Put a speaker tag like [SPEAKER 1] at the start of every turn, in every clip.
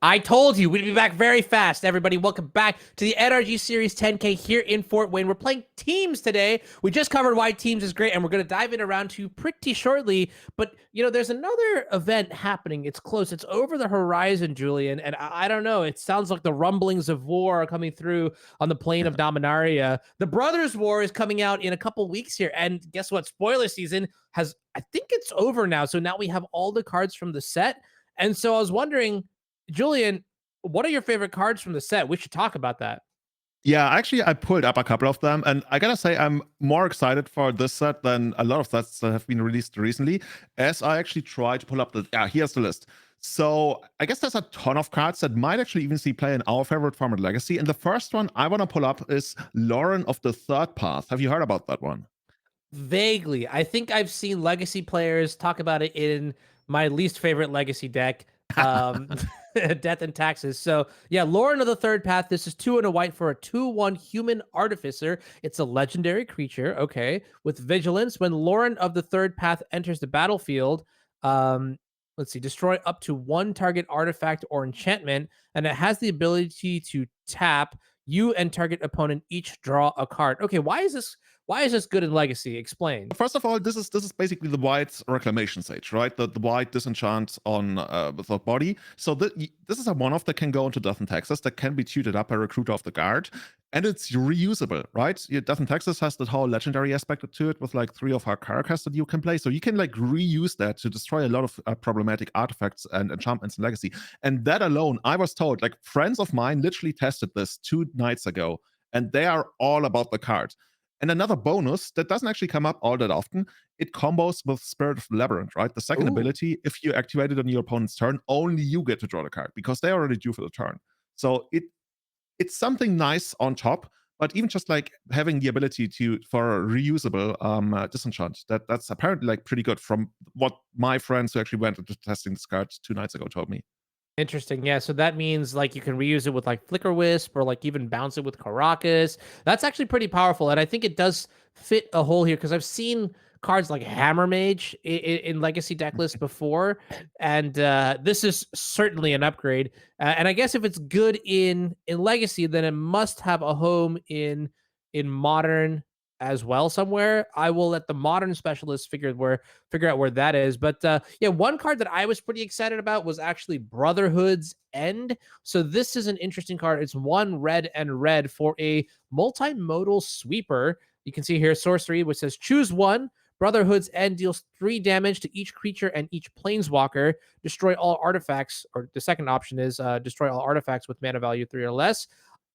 [SPEAKER 1] I told you we'd be back very fast, everybody. Welcome back to the NRG Series 10K here in Fort Wayne. We're playing teams today. We just covered why teams is great, and we're going to dive into round 2 pretty shortly. But, you know, there's another event happening. It's close. It's over the horizon, Julian. And I don't know. It sounds like the rumblings of war are coming through on the plane of Dominaria. The Brothers War is coming out in a couple weeks here. And guess what? Spoiler season I think it's over now. So now we have all the cards from the set. And so I was wondering, Julian, what are your favorite cards from the set? We should talk about that.
[SPEAKER 2] Yeah, actually, I pulled up a couple of them, and I gotta say, I'm more excited for this set than a lot of sets that have been released recently, as I actually tried to pull up the. Yeah, here's the list. So I guess there's a ton of cards that might actually even see play in our favorite format, Legacy. And the first one I want to pull up is Lauren of the Third Path. Have you heard about that one?
[SPEAKER 1] Vaguely. I think I've seen Legacy players talk about it in my least favorite Legacy deck, Death and Taxes. So, yeah, Lauren of the Third Path. This is 2 and a white for a 2/1 human artificer. It's a legendary creature, okay, with vigilance. When Lauren of the Third Path enters the battlefield, let's see, destroy up to 1 target artifact or enchantment, and it has the ability to tap. You and target opponent each draw a card. Okay, why is this good in Legacy? Explain.
[SPEAKER 2] First of all, this is basically the white reclamation sage, right? The white disenchant on the body. So this is a one-off that can go into Death and Taxes, that can be tutored up by Recruiter of the Guard, and it's reusable, right? Death and Taxes has that whole legendary aspect to it with like 3 of our characters that you can play, so you can like reuse that to destroy a lot of problematic artifacts and enchantments in Legacy. And that alone, I was told, like friends of mine literally tested this 2 nights ago, and they are all about the card. And another bonus that doesn't actually come up all that often, it combos with Spirit of the Labyrinth, right? The second ability, if you activate it on your opponent's turn, only you get to draw the card because they're already due for the turn. So it's something nice on top, but even just like having the ability for a reusable disenchant, that's apparently like pretty good from what my friends who actually went into testing this card 2 nights ago told me.
[SPEAKER 1] Interesting. Yeah, so that means like you can reuse it with like Flicker Wisp or like even bounce it with Caracas. That's actually pretty powerful, and I think it does fit a hole here because I've seen cards like Hammer Mage in Legacy deck lists before, and this is certainly an upgrade. And I guess if it's good in Legacy, then it must have a home in Modern as well somewhere. I will let the Modern specialists figure out where that is. But yeah, one card that I was pretty excited about was actually Brotherhood's End. So this is an interesting card. It's 1 red and red for a multimodal sweeper. You can see here sorcery, which says choose 1. Brotherhood's End deals 3 damage to each creature and each planeswalker. Destroy all artifacts, or the second option is destroy all artifacts with mana value 3 or less.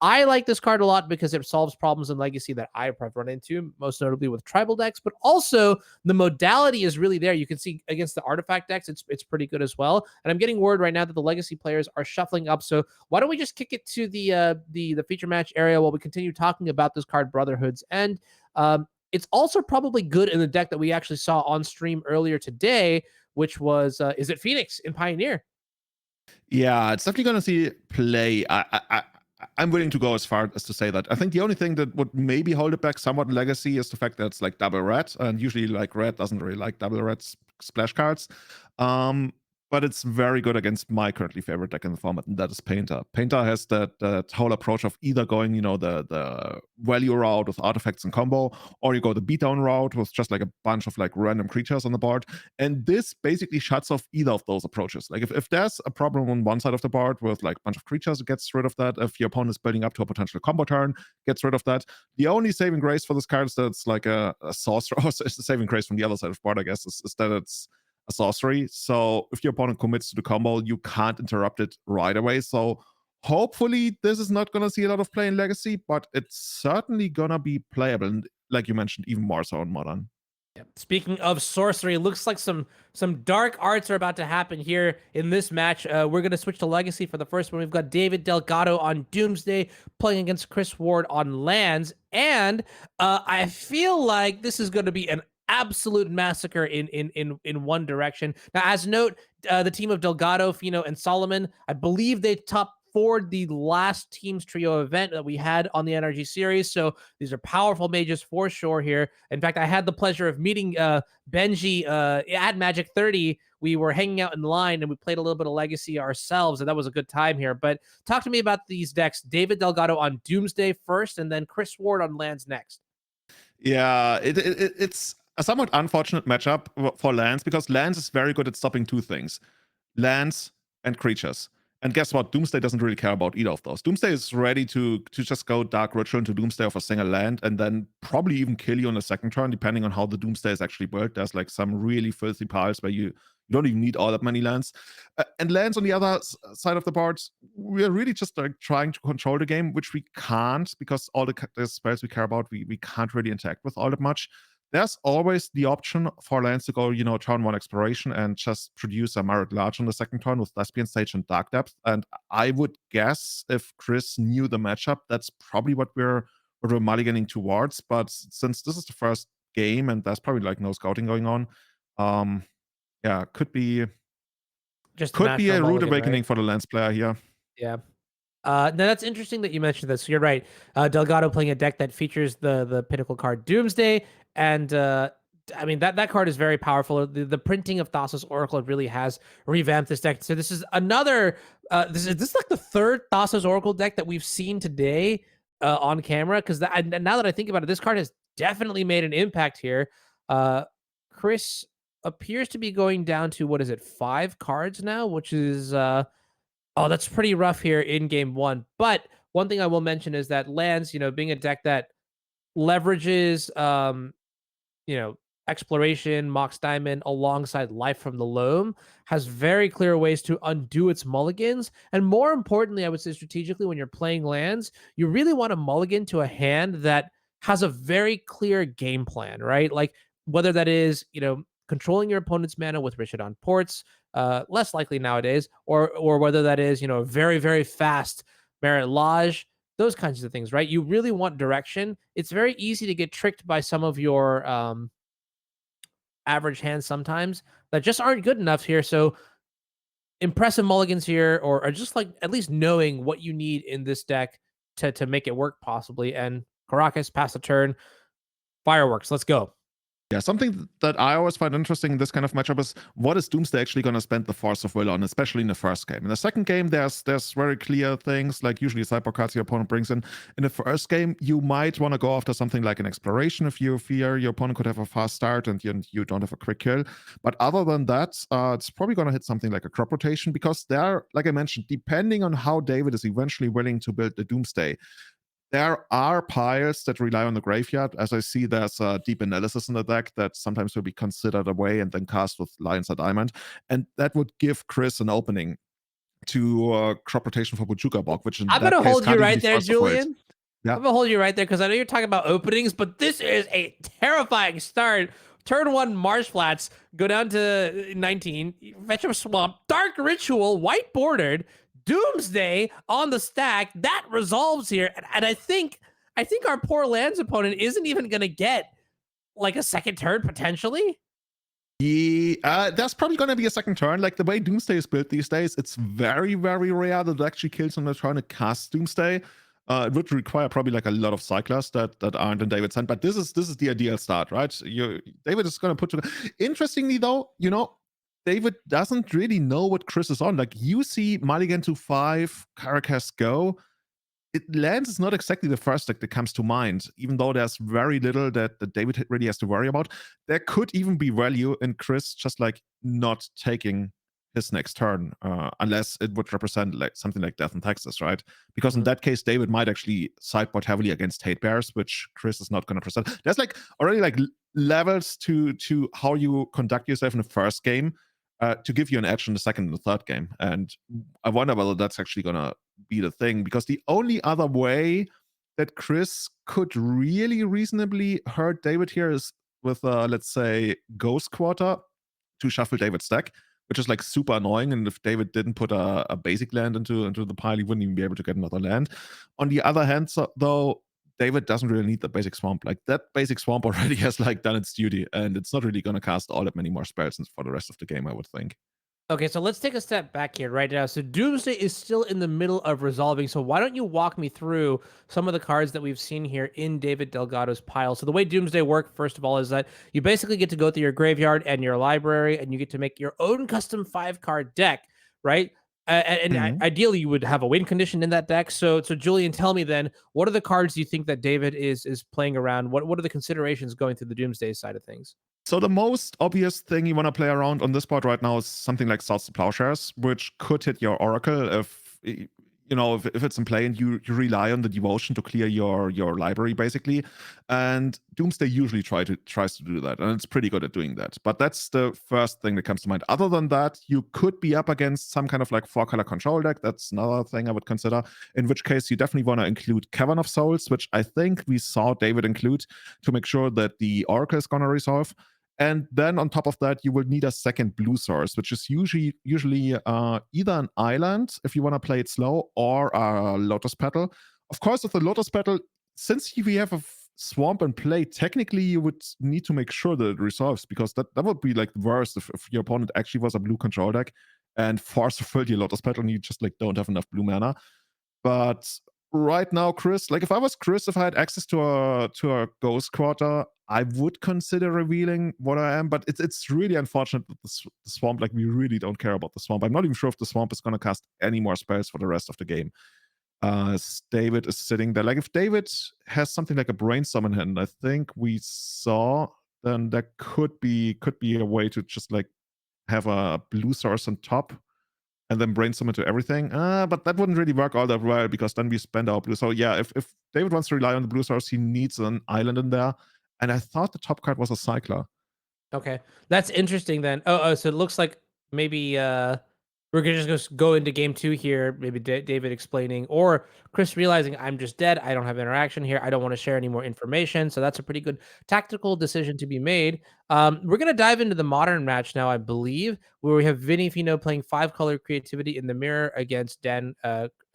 [SPEAKER 1] I like this card a lot because it solves problems in Legacy that I've run into, most notably with tribal decks, but also the modality is really there. You can see against the artifact decks, it's pretty good as well. And I'm getting word right now that the Legacy players are shuffling up. So why don't we just kick it to the feature match area while we continue talking about this card, Brotherhood's End. It's also probably good in the deck that we actually saw on stream earlier today, which was, is it Phoenix in Pioneer?
[SPEAKER 2] Yeah, it's definitely going to see play. I'm willing to go as far as to say that. I think the only thing that would maybe hold it back somewhat in Legacy is the fact that it's like double red, and usually like red doesn't really like double red splash cards. But it's very good against my currently favorite deck in the format, and that is Painter. Painter has that whole approach of either going, you know, the value route with artifacts and combo, or you go the beatdown route with just like a bunch of like random creatures on the board. And this basically shuts off either of those approaches. Like if there's a problem on one side of the board with like a bunch of creatures, it gets rid of that. If your opponent is building up to a potential combo turn, gets rid of that. The only saving grace for this card is that it's like a sorcerer. Also, it's the saving grace from the other side of the board, I guess, is that it's a sorcery. So if your opponent commits to the combo, you can't interrupt it right away. So hopefully this is not going to see a lot of play in Legacy, but it's certainly going to be playable. And like you mentioned, even more so in Modern.
[SPEAKER 1] Yeah. Speaking of sorcery, it looks like some dark arts are about to happen here in this match. We're going to switch to Legacy for the first one. We've got David Delgado on Doomsday playing against Chris Ward on lands. And I feel like this is going to be an absolute massacre in one direction. Now, as note, the team of Delgado, Fina, and Soloman, I believe they top for the last Teams Trio event that we had on the NRG series. So these are powerful mages for sure here. In fact, I had the pleasure of meeting Benji at Magic 30. We were hanging out in line and we played a little bit of Legacy ourselves, and that was a good time here. But talk to me about these decks. David Delgado on Doomsday first, and then Kris Ward on lands next.
[SPEAKER 2] Yeah, it's a somewhat unfortunate matchup for lands because lands is very good at stopping two things: lands and creatures. And guess what? Doomsday doesn't really care about either of those. Doomsday is ready to just go Dark Ritual into Doomsday of a single land and then probably even kill you on the second turn, depending on how the Doomsday is actually built. There's like some really filthy piles where you don't even need all that many lands. And lands on the other side of the board, we're really just like trying to control the game, which we can't because all the spells we care about, we can't really interact with all that much. There's always the option for lands to go, turn 1 exploration and just produce a Marek Large on the second turn with Lesbian Stage and Dark Depth. And I would guess if Kris knew the matchup, that's probably what we're mulliganing towards. But since this is the first game and there's probably like no scouting going on, yeah, could be a rude awakening, right? For the lands player here.
[SPEAKER 1] Yeah. Now that's interesting that you mentioned this. So you're right. Delgado playing a deck that features the pinnacle card Doomsday, and I mean that card is very powerful. The printing of Thassa's Oracle really has revamped this deck. So this is another. This is like the third Thassa's Oracle deck that we've seen today on camera. Because now that I think about it, this card has definitely made an impact here. Kris appears to be going down to, what is it, 5 cards now, which is oh, that's pretty rough here in game 1. But one thing I will mention is that lands, being a deck that leverages exploration, Mox Diamond alongside Life from the Loam, has very clear ways to undo its mulligans. And more importantly, I would say strategically, when you're playing lands, you really want to mulligan to a hand that has a very clear game plan, right? Like whether that is, controlling your opponent's mana with Richardon Ports, less likely nowadays, or whether that is, a very, very fast Merit Lodge, those kinds of things, right? You really want direction. It's very easy to get tricked by some of your average hands sometimes that just aren't good enough here. So impressive mulligans here, or just like at least knowing what you need in this deck to make it work possibly. And Karakas pass the turn. Fireworks, let's go.
[SPEAKER 2] Yeah, something that I always find interesting in this kind of matchup is what is Doomsday actually going to spend the Force of Will on, especially in the first game. In the second game, there's very clear things, like usually sideboard cards your opponent brings in. In the first game, you might want to go after something like an exploration if you fear your opponent could have a fast start and you don't have a quick kill. But other than that, it's probably going to hit something like a crop rotation, because there, like I mentioned, depending on how David is eventually willing to build the Doomsday, there are piles that rely on the graveyard. As I see, there's a deep analysis in the deck that sometimes will be considered away and then cast with Lion's Diamond. And that would give Kris an opening to crop rotation for Bojuka Bog, which in
[SPEAKER 1] I'm
[SPEAKER 2] that
[SPEAKER 1] going to
[SPEAKER 2] case
[SPEAKER 1] hold you right there, Julian.
[SPEAKER 2] Yeah.
[SPEAKER 1] I'm going to hold you right there because I know you're talking about openings, but this is a terrifying start. Turn 1 Marsh Flats, go down to 19, fetch a swamp, Dark Ritual, white bordered, Doomsday on the stack. That resolves here. And I think our poor lands opponent isn't even going to get like a second turn potentially.
[SPEAKER 2] Yeah, there's probably going to be a second turn. Like the way Doomsday is built these days, it's very, very rare that it actually kills on the turn to cast Doomsday. It would require probably like a lot of cyclers that aren't in David's hand, but this is the ideal start, right? David is going to put together. Interestingly, though, David doesn't really know what Kris is on. Like you see Mulligan to 5, Caracas go. Lands is not exactly the first deck that comes to mind, even though there's very little that David really has to worry about. There could even be value in Kris just like not taking his next turn, unless it would represent like something like Death in Texas, right? Because in that case, David might actually sideboard heavily against Hate Bears, which Kris is not going to present. There's like already like levels to how you conduct yourself in the first game to give you an edge in the second and the third game. And I wonder whether that's actually going to be the thing, because the only other way that Kris could really reasonably hurt David here is with, let's say, Ghost Quarter to shuffle David's deck, which is like super annoying. And if David didn't put a basic land into the pile, he wouldn't even be able to get another land. On the other hand, though, David doesn't really need the basic swamp. Like that basic swamp already has like done its duty, and it's not really going to cast all that many more spells for the rest of the game, I would think.
[SPEAKER 1] Okay, so let's take a step back here right now. So Doomsday is still in the middle of resolving. So why don't you walk me through some of the cards that we've seen here in David Delgado's pile? So the way Doomsday works, first of all, is that you basically get to go through your graveyard and your library, and you get to make your own custom 5 card deck, right? Ideally, you would have a win condition in that deck. So Julian, tell me then, what are the cards you think that David is playing around? What are the considerations going through the Doomsday side of things?
[SPEAKER 2] So the most obvious thing you want to play around on this board right now is something like Swords to Plowshares, which could hit your Oracle if it's in play and you rely on the devotion to clear your library basically. And Doomsday usually tries to do that, and it's pretty good at doing that. But that's the first thing that comes to mind. Other than that, you could be up against some kind of like 4-color control deck. That's another thing I would consider. In which case, you definitely want to include Cavern of Souls, which I think we saw David include to make sure that the Oracle is gonna resolve. And then on top of that, you will need a second blue source, which is usually either an island if you want to play it slow, or a Lotus Petal. Of course, with the Lotus Petal, since we have a swamp in play, technically you would need to make sure that it resolves, because that would be like worse if your opponent actually was a blue control deck and force to fill your Lotus Petal and you just like don't have enough blue mana. But right now, Kris, like if I was Kris, if I had access to a Ghost Quarter, I would consider revealing what I am. But it's really unfortunate that the Swamp, like we really don't care about the Swamp. I'm not even sure if the Swamp is going to cast any more spells for the rest of the game. David is sitting there. Like if David has something like a Brainstorm in hand, I think we saw, then that could be a way to just like have a blue source on top and then brainstorm into everything. But that wouldn't really work all that well, because then we spend our blue. So yeah, if David wants to rely on the blue source, he needs an island in there. And I thought the top card was a cycler.
[SPEAKER 1] Okay, that's interesting then. Oh, so it looks like maybe we're gonna just go into game 2 here. Maybe David explaining, or Kris realizing I'm just dead. I don't have interaction here. I don't want to share any more information. So that's a pretty good tactical decision to be made. We're gonna dive into the modern match now, I believe, where we have Vinnie Fino playing 5-color creativity in the mirror against Dan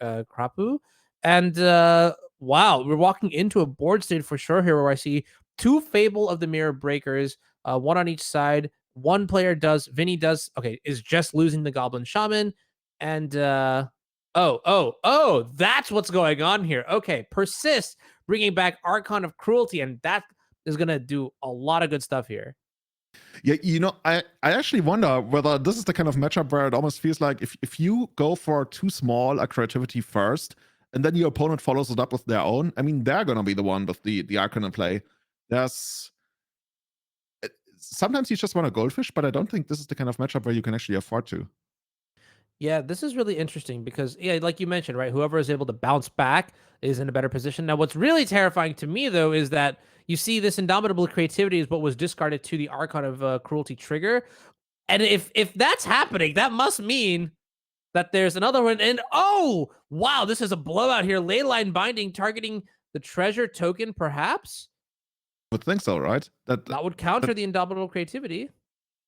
[SPEAKER 1] Krapu, and wow, we're walking into a board state for sure here, where I see 2 Fable of the Mirror Breakers, one on each side. One player Vinny does, okay, is just losing the Goblin Shaman. And that's what's going on here. Okay, persist, bringing back Archon of Cruelty, and that is gonna do a lot of good stuff here.
[SPEAKER 2] Yeah, I actually wonder whether this is the kind of matchup where it almost feels like if you go for too small a creativity first, and then your opponent follows it up with their own, I mean, they're gonna be the one with the Archon in play. Sometimes you just want a goldfish, but I don't think this is the kind of matchup where you can actually afford to.
[SPEAKER 1] Yeah, this is really interesting because, yeah, like you mentioned, right? Whoever is able to bounce back is in a better position. Now, what's really terrifying to me, though, is that you see this Indomitable Creativity is what was discarded to the Archon of Cruelty trigger. And if that's happening, that must mean that there's another one. And oh, wow, this is a blowout here. Leyline Binding targeting the treasure token, perhaps?
[SPEAKER 2] I would think so, right?
[SPEAKER 1] That would counter the Indomitable Creativity.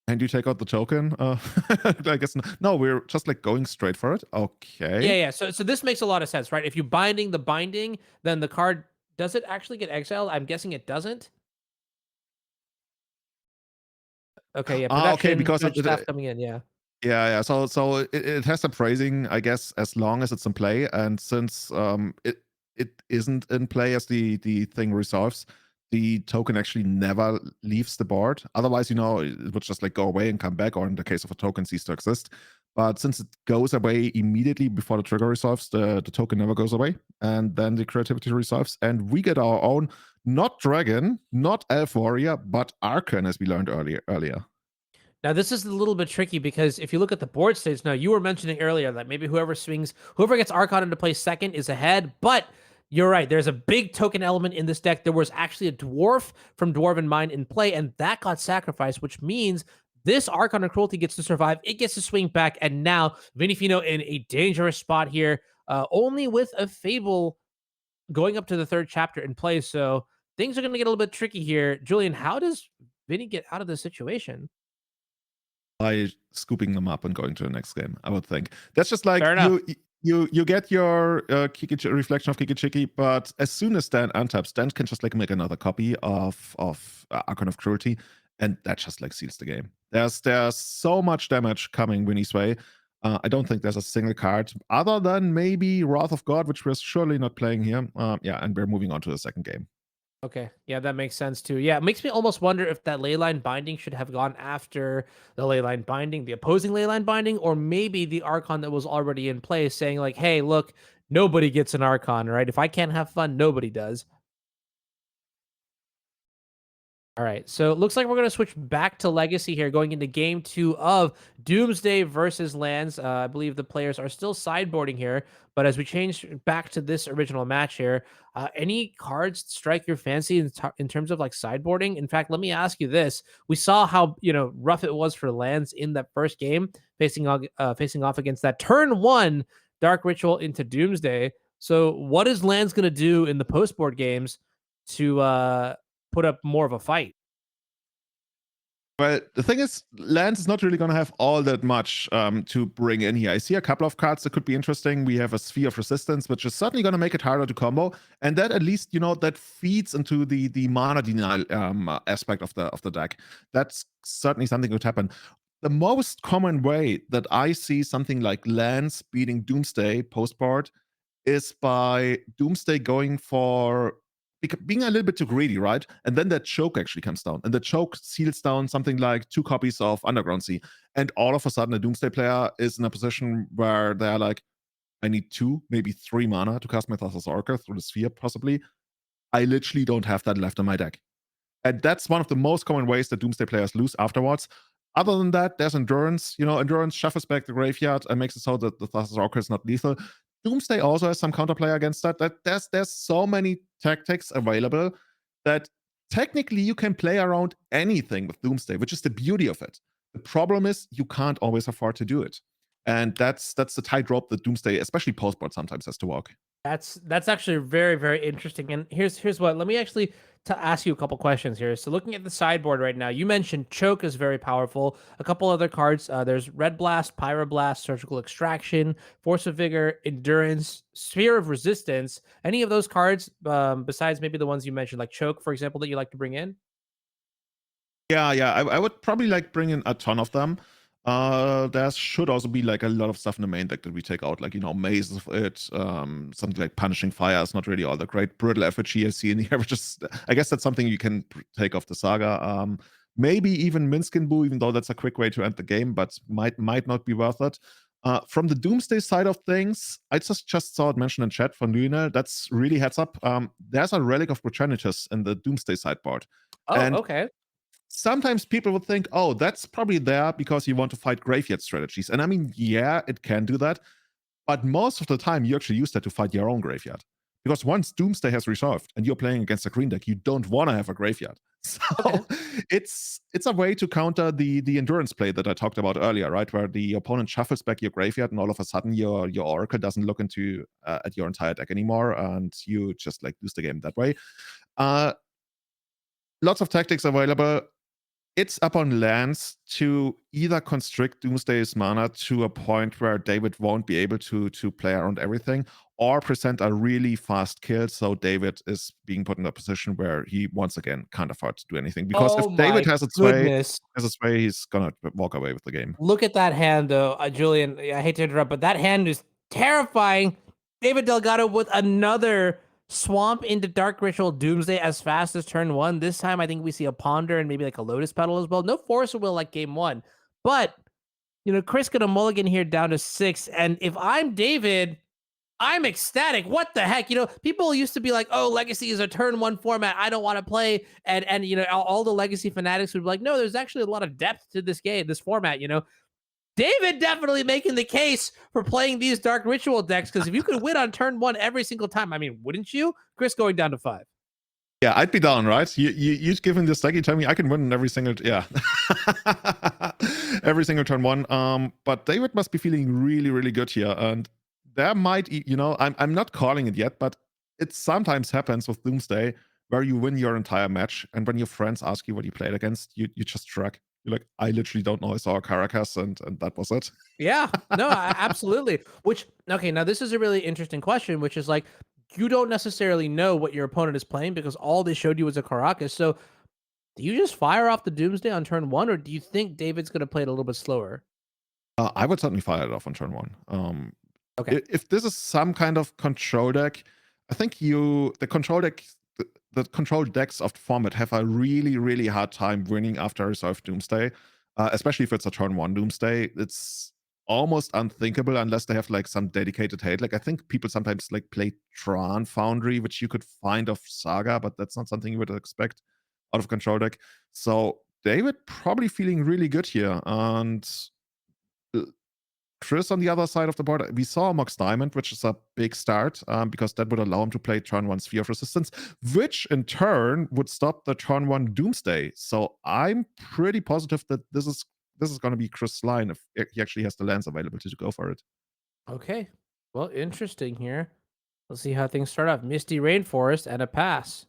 [SPEAKER 2] And you take out the token? I guess no, we're just like going straight for it. Okay.
[SPEAKER 1] Yeah. So this makes a lot of sense, right? If you binding the binding, then the card, does it actually get exiled? I'm guessing it doesn't. Okay, yeah,
[SPEAKER 2] Okay,
[SPEAKER 1] production,
[SPEAKER 2] because
[SPEAKER 1] good stuff coming in, yeah.
[SPEAKER 2] yeah. So it has a praising, I guess, as long as it's in play, and since it isn't in play as the thing resolves, the token actually never leaves the board. Otherwise, it would just like go away and come back, or in the case of a token, cease to exist. But since it goes away immediately before the trigger resolves, the token never goes away, and then the creativity resolves, and we get our own, not dragon, not elf warrior, but archon, as we learned earlier.
[SPEAKER 1] Now, this is a little bit tricky because if you look at the board states, now you were mentioning earlier that maybe whoever gets Archon into play second is ahead, but you're right. There's a big token element in this deck. There was actually a dwarf from Dwarven Mine in play, and that got sacrificed, which means this Archon of Cruelty gets to survive. It gets to swing back, and now Vinnie Fino in a dangerous spot here, only with a Fable going up to the 3rd chapter in play. So things are going to get a little bit tricky here. Julian, how does Vinnie get out of this situation?
[SPEAKER 2] By scooping them up and going to the next game, I would think. That's just like
[SPEAKER 1] Fair enough.
[SPEAKER 2] you get your reflection of Kiki, but as soon as Stan untaps, Stan can just like make another copy of Archon of Cruelty, and that just like seals the game. There's so much damage coming Winnie's way. I don't think there's a single card other than maybe Wrath of God, which we're surely not playing here. Yeah, and we're moving on to the second game.
[SPEAKER 1] Okay. Yeah, that makes sense too. Yeah, it makes me almost wonder if that leyline binding should have gone after the leyline binding, the opposing leyline binding, or maybe the Archon that was already in place saying, like, hey, look, nobody gets an Archon, right? If I can't have fun, nobody does. All right, so it looks like we're going to switch back to Legacy here, going into game two of Doomsday versus Lands. I believe the players are still sideboarding here, but as we change back to this original match here, any cards strike your fancy in terms of like sideboarding? In fact, let me ask you this: we saw how rough it was for Lands in that first game, facing off against that turn one Dark Ritual into Doomsday. So, what is Lands going to do in the post board games to put up more of a fight?
[SPEAKER 2] Well, the thing is, Lance is not really going to have all that much to bring in here. I see a couple of cards that could be interesting. We have a Sphere of Resistance, which is certainly going to make it harder to combo, and that at least that feeds into the mana denial aspect of the deck. That's certainly something that could happen. The most common way that I see something like Lance beating Doomsday post board is by Doomsday going for being a little bit too greedy, right? And then that choke actually comes down, and the choke seals down something like 2 copies of Underground Sea, and all of a sudden a Doomsday player is in a position where they're like, I need 2, maybe 3 mana to cast my Thassa's Orca through the Sphere, possibly. I literally don't have that left in my deck. And that's one of the most common ways that Doomsday players lose afterwards. Other than that, there's Endurance. Endurance shuffles back the graveyard and makes it so that the Thassa's Orca is not lethal. Doomsday also has some counterplay against that. There's so many tactics available that technically you can play around anything with Doomsday, which is the beauty of it. The problem is you can't always afford to do it. And that's the tightrope that Doomsday, especially postboard, sometimes has to walk.
[SPEAKER 1] That's actually very, very interesting. And here's what. Let me actually to ask you a couple questions here. So looking at the sideboard right now, you mentioned Choke is very powerful. A couple other cards. There's Red Blast, Pyroblast, Surgical Extraction, Force of Vigor, Endurance, Sphere of Resistance. Any of those cards, besides maybe the ones you mentioned, like Choke, for example, that you like to bring in?
[SPEAKER 2] Yeah. I would probably like bring in a ton of them. There should also be like a lot of stuff in the main deck that we take out, like Maze of it, something like Punishing Fire is not really all that great. Brittle Effigy I see in here, which is, I guess that's something you can take off the saga. Maybe even Minskin Boo, even though that's a quick way to end the game, but might not be worth it. From the Doomsday side of things, I just saw it mentioned in chat from Luna. That's really heads up. There's a Relic of Progenitus in the Doomsday sideboard.
[SPEAKER 1] Oh,
[SPEAKER 2] And
[SPEAKER 1] okay.
[SPEAKER 2] sometimes people would think, oh, that's probably there because you want to fight graveyard strategies. And I mean, yeah, it can do that. But most of the time, you actually use that to fight your own graveyard. Because once Doomsday has resolved and you're playing against a green deck, you don't want to have a graveyard. So
[SPEAKER 1] Okay.
[SPEAKER 2] it's a way to counter the endurance play that I talked about earlier, right? Where the opponent shuffles back your graveyard and all of a sudden your Oracle doesn't look into at your entire deck anymore, and you just like lose the game that way. Lots of tactics available. It's up on Lance to either constrict Doomsday's mana to a point where David won't be able to play around everything, or present a really fast kill so David is being put in a position where he once again can't afford to do anything. Because if
[SPEAKER 1] Oh
[SPEAKER 2] David
[SPEAKER 1] my goodness.
[SPEAKER 2] has its way, he's gonna walk away with the game.
[SPEAKER 1] Look at that hand, though, Julian. I hate to interrupt, but that hand is terrifying. David Delgado with another swamp into Dark Ritual Doomsday as fast as turn one. This time, I think we see a Ponder and maybe like a Lotus Petal as well. No Force of Will like game one, but Kris got a mulligan here down to 6. And if I'm David, I'm ecstatic. What the heck? People used to be like, "Oh, Legacy is a turn one format. I don't want to play." And all the Legacy fanatics would be like, "No, there's actually a lot of depth to this game, this format." David definitely making the case for playing these Dark Ritual decks, because if you could win on turn one every single time, I mean, wouldn't you? Kris going down to 5.
[SPEAKER 2] Yeah, I'd be down, right? You'd give him this deck, you tell me I can win in every single every single turn one. But David must be feeling really, really good here. And there might, I'm not calling it yet, but it sometimes happens with Doomsday where you win your entire match, and when your friends ask you what you played against, you just shrug. You're like, I literally don't know. I saw Caracas and that was it.
[SPEAKER 1] Yeah, no, absolutely. Which, okay, now this is a really interesting question, which is like, you don't necessarily know what your opponent is playing because all they showed you was a Caracas. So Do you just fire off the Doomsday on turn 1, or do you think David's gonna play it a little bit slower?
[SPEAKER 2] I would certainly fire it off on turn 1.
[SPEAKER 1] Okay.
[SPEAKER 2] If this is some kind of control deck, I think the control deck, the control decks of the format have a really, really hard time winning after Resolve Doomsday, especially if it's a turn 1 Doomsday. It's almost unthinkable unless they have like some dedicated hate. Like I think people sometimes like play Tron Foundry, which you could find of Saga, but that's not something you would expect out of control deck. So David probably feeling really good here. And Kris on the other side of the board, we saw Mox Diamond, which is a big start because that would allow him to play turn 1 Sphere of Resistance, which in turn would stop the turn 1 Doomsday. So I'm pretty positive that this is going to be Kris' line if he actually has the lands available to go for it.
[SPEAKER 1] Okay. Well, interesting here. Let's see how things start off. Misty Rainforest and a pass.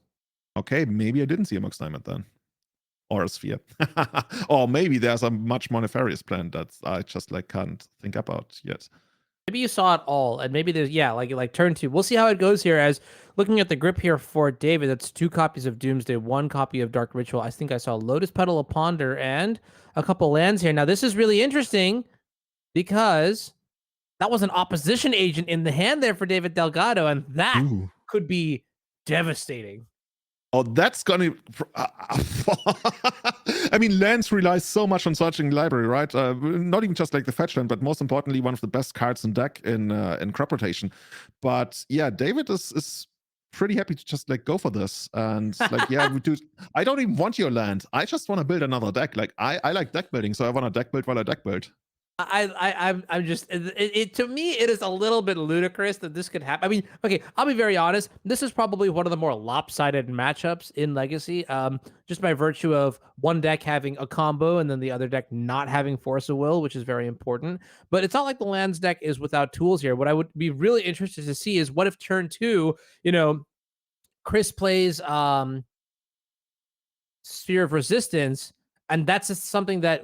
[SPEAKER 2] Okay, maybe I didn't see a Mox Diamond then. Or a Sphere. Or maybe there's a much more nefarious plan that I just like can't think about yet.
[SPEAKER 1] Maybe you saw it all, and maybe there's like turn 2. We'll see how it goes here. As looking at the grip here for David, that's 2 copies of Doomsday, 1 copy of Dark Ritual. I think I saw Lotus Petal, a Ponder, and a couple lands here. Now this is really interesting because that was an opposition agent in the hand there for David Delgado, and that
[SPEAKER 2] Ooh.
[SPEAKER 1] could be devastating.
[SPEAKER 2] Oh, that's gonna. I mean, lands relies so much on searching library, right? Not even just like the fetch land, but most importantly, one of the best cards in deck in crop rotation. But yeah, David is pretty happy to just like go for this and like yeah, we do. I don't even want your land. I just want to build another deck. Like I like deck building, so I want to deck build while I deck build.
[SPEAKER 1] I'm just to me it is a little bit ludicrous that this could happen. I mean, okay, I'll be very honest. This is probably one of the more lopsided matchups in Legacy. Just by virtue of one deck having a combo and then the other deck not having Force of Will, which is very important. But it's not like the lands deck is without tools here. What I would be really interested to see is what if turn 2, Kris plays Sphere of Resistance, and that's just something that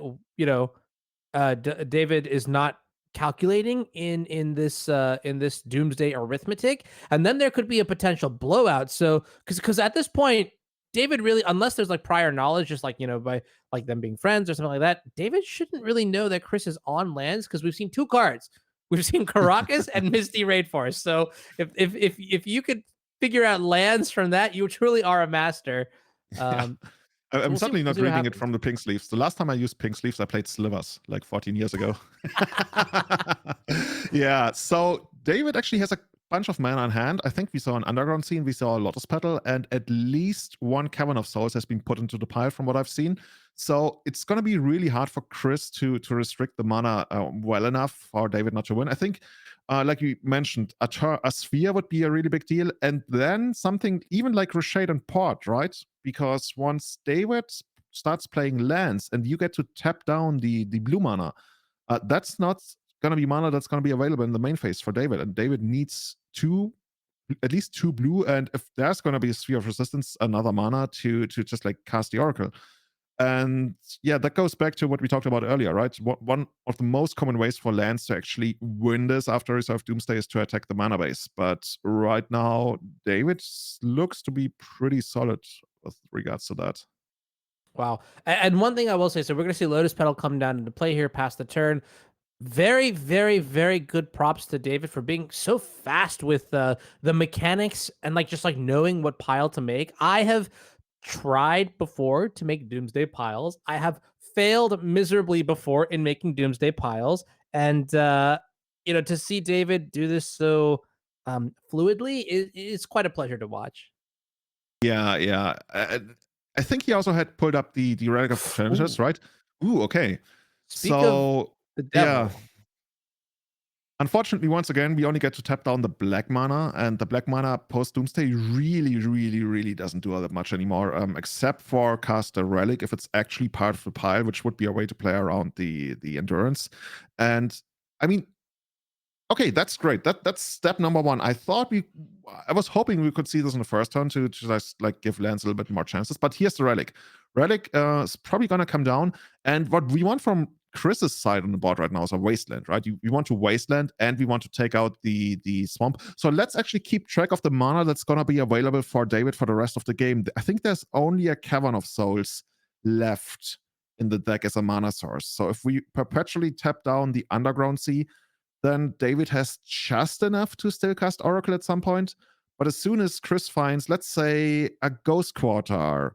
[SPEAKER 1] David is not calculating in this Doomsday arithmetic, and then there could be a potential blowout. So because at this point, David really, unless there's like prior knowledge, just like by like them being friends or something like that, David shouldn't really know that Kris is on lands because we've seen 2 cards. We've seen Caracas and Misty Rainforest. So if you could figure out lands from that, you truly are a master.
[SPEAKER 2] Yeah.
[SPEAKER 1] Um,
[SPEAKER 2] I'm
[SPEAKER 1] we'll see,
[SPEAKER 2] certainly
[SPEAKER 1] we'll
[SPEAKER 2] not
[SPEAKER 1] see what
[SPEAKER 2] reading it
[SPEAKER 1] happens.
[SPEAKER 2] from the pink sleeves. The last time I used pink sleeves, I played Slivers like 14 years ago. Yeah, so David actually has a bunch of mana in hand. I think we saw an Underground Scene, we saw a Lotus Petal, and at least 1 Cavern of Souls has been put into the pile from what I've seen. So it's going to be really hard for Kris to restrict the mana well enough for David not to win. I think like you mentioned, a Sphere would be a really big deal. And then something even like Reshade and Port, right? Because once David starts playing lands and you get to tap down the blue mana, that's not going to be mana that's going to be available in the main phase for David. And David needs at least 2 blue. And if there's going to be a Sphere of Resistance, another mana to just like cast the Oracle. And yeah, that goes back to what we talked about earlier, right? One of the most common ways for lands to actually win this after Resolve Doomsday is to attack the mana base. But right now, David looks to be pretty solid with regards to that.
[SPEAKER 1] Wow. And one thing I will say, so we're going to see Lotus Petal come down into play here past the turn. Very, very, very good props to David for being so fast with the mechanics and like just like knowing what pile to make. I have tried before to make Doomsday piles. I have failed miserably before in making Doomsday piles. And to see David do this so fluidly is quite a pleasure to watch.
[SPEAKER 2] Yeah, yeah. I think he also had pulled up the Relic of Definitus,
[SPEAKER 1] Ooh.
[SPEAKER 2] right? Ooh, okay.
[SPEAKER 1] Speak of
[SPEAKER 2] So
[SPEAKER 1] the
[SPEAKER 2] yeah.
[SPEAKER 1] devil.
[SPEAKER 2] Unfortunately, once again, we only get to tap down the black mana, and the black mana post Doomsday really, really, really doesn't do all that much anymore, except for cast a relic if it's actually part of the pile, which would be a way to play around the endurance. And I mean, okay, that's great. That's step number 1. I was hoping we could see this in the first turn to just like give lands a little bit more chances. But here's the relic. Relic is probably gonna come down, and what we want from Chris's side on the board right now is a wasteland, right? You want to wasteland and we want to take out the swamp. So let's actually keep track of the mana that's gonna be available for David for the rest of the game. I think there's only a Cavern of Souls left in the deck as a mana source. So if we perpetually tap down the Underground Sea, then David has just enough to still cast Oracle at some point. But as soon as Kris finds, let's say, a Ghost Quarter,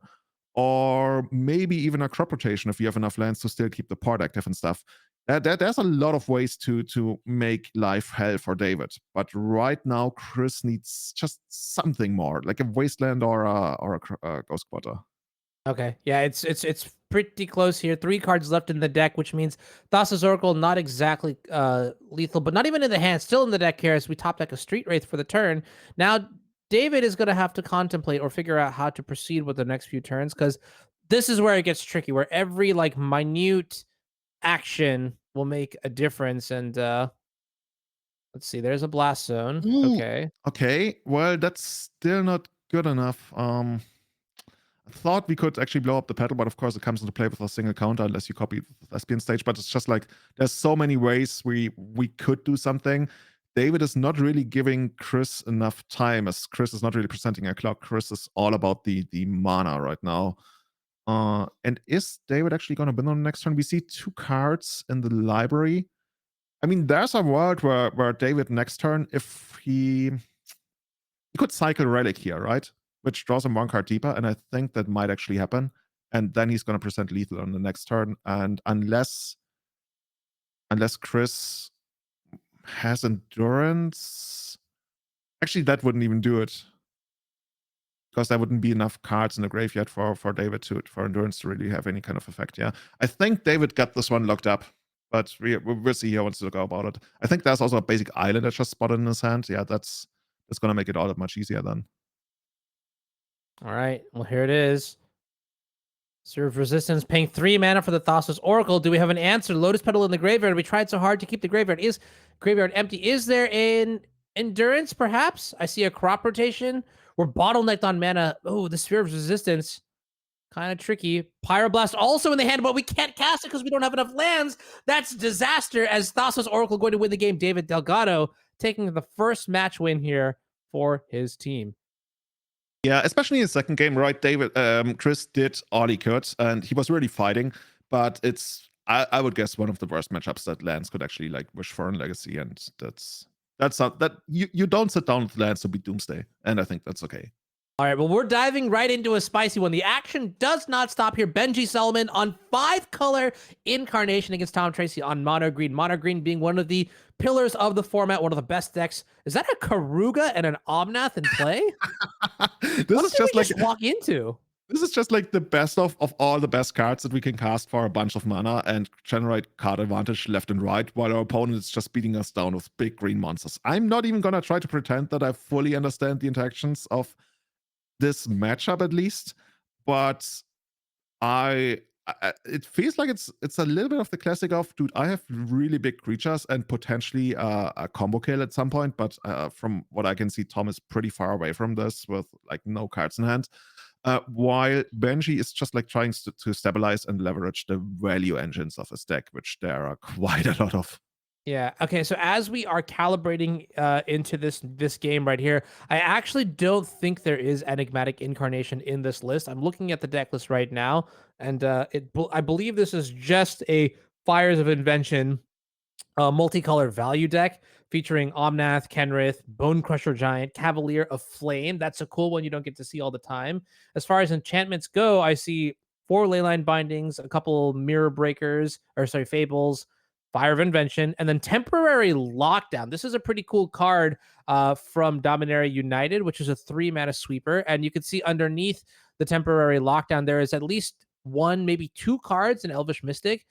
[SPEAKER 2] or maybe even a crop rotation if you have enough lands to still keep the port active and stuff, there's a lot of ways to make life hell for David. But right now, Kris needs just something more, like a wasteland or a Ghost Quarter.
[SPEAKER 1] Okay, yeah, it's pretty close here. 3 cards left in the deck, which means Thassa's Oracle not exactly lethal, but not even in the hand. Still in the deck here as we top deck a Street Wraith for the turn. Now, David is going to have to contemplate or figure out how to proceed with the next few turns, because this is where it gets tricky, where every like minute action will make a difference. And let's see, there's a Blast Zone.
[SPEAKER 2] Ooh,
[SPEAKER 1] Okay.
[SPEAKER 2] okay, well, that's still not good enough. I thought we could actually blow up the pedal, but of course it comes into play with a single counter unless you copy the Thespian stage. But it's just like there's so many ways we could do something. David is not really giving Kris enough time, as Kris is not really presenting a clock. Kris is all about the mana right now. And is David actually going to win on the next turn? We see 2 cards in the library. I mean, there's a world where David next turn, if he could cycle Relic here, right? Which draws him 1 card deeper, and I think that might actually happen. And then he's going to present lethal on the next turn. And unless Kris has endurance, actually that wouldn't even do it, because there wouldn't be enough cards in the graveyard for David for endurance to really have any kind of effect. Yeah, I think David got this one locked up, but we'll see how wants to go about it. I think there's also a basic island that's just spotted in his hand. Yeah, that's going to make it all that much easier then.
[SPEAKER 1] All right. Well, here it is. Serve Resistance, paying 3 mana for the Thassa's Oracle. Do we have an answer? Lotus Petal in the graveyard. We tried so hard to keep the graveyard. Is graveyard empty? Is there an endurance, perhaps? I see a crop rotation. We're bottlenecked on mana. Oh, the Sphere of Resistance. Kind of tricky. Pyroblast also in the hand, but we can't cast it because we don't have enough lands. That's disaster, as Thassa's Oracle going to win the game. David Delgado taking the first match win here for his team.
[SPEAKER 2] Yeah, especially in the second game, right? Kris did all he could, and he was really fighting. But it's, I would guess, one of the worst matchups that lands could actually like wish for in Legacy, and that's not that you don't sit down with lands to beat Doomsday, and I think that's okay.
[SPEAKER 1] All right, well, we're diving right into a spicy one. The action does not stop here. Benji Soloman on 5-color Incarnation against Tom Tracey on mono green. Mono green being one of the pillars of the format, one of the best decks. Is that a Karuga and an Omnath in play?
[SPEAKER 2] This is just like
[SPEAKER 1] walk into.
[SPEAKER 2] This is just like the best of all the best cards that we can cast for a bunch of mana and generate card advantage left and right, while our opponent is just beating us down with big green monsters. I'm not even gonna try to pretend that I fully understand the interactions of this matchup, at least, but it feels like it's a little bit of the classic of, dude, I have really big creatures and potentially a combo kill at some point, but from what I can see, Tom is pretty far away from this with like no cards in hand, while Benji is just like trying to stabilize and leverage the value engines of his deck, which there are quite a lot of.
[SPEAKER 1] Yeah. Okay. So as we are calibrating into this game right here, I actually don't think there is enigmatic incarnation in this list. I'm looking at the deck list right now, and I believe this is just a Fires of Invention multicolored value deck featuring Omnath, Kenrith, Bone Crusher Giant, Cavalier of Flame. That's a cool one you don't get to see all the time. As far as enchantments go, I see 4 Leyline Bindings, a couple Mirror Breakers, Fables, Fire of Invention, and then Temporary Lockdown. This is a pretty cool card from Dominaria United, which is a 3-mana sweeper. And you can see underneath the Temporary Lockdown, there is at least 1, maybe 2 cards in Elvish Mystic.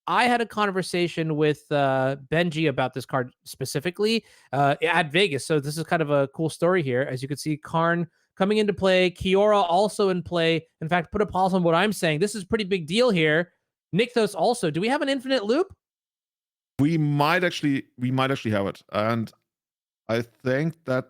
[SPEAKER 1] I had a conversation with Benji about this card specifically at Vegas. So this is kind of a cool story here. As you can see, Karn coming into play, Kiora also in play. In fact, put a pause on what I'm saying. This is a pretty big deal here. Nykthos also. Do we have an infinite loop?
[SPEAKER 2] We might actually have it, and I think that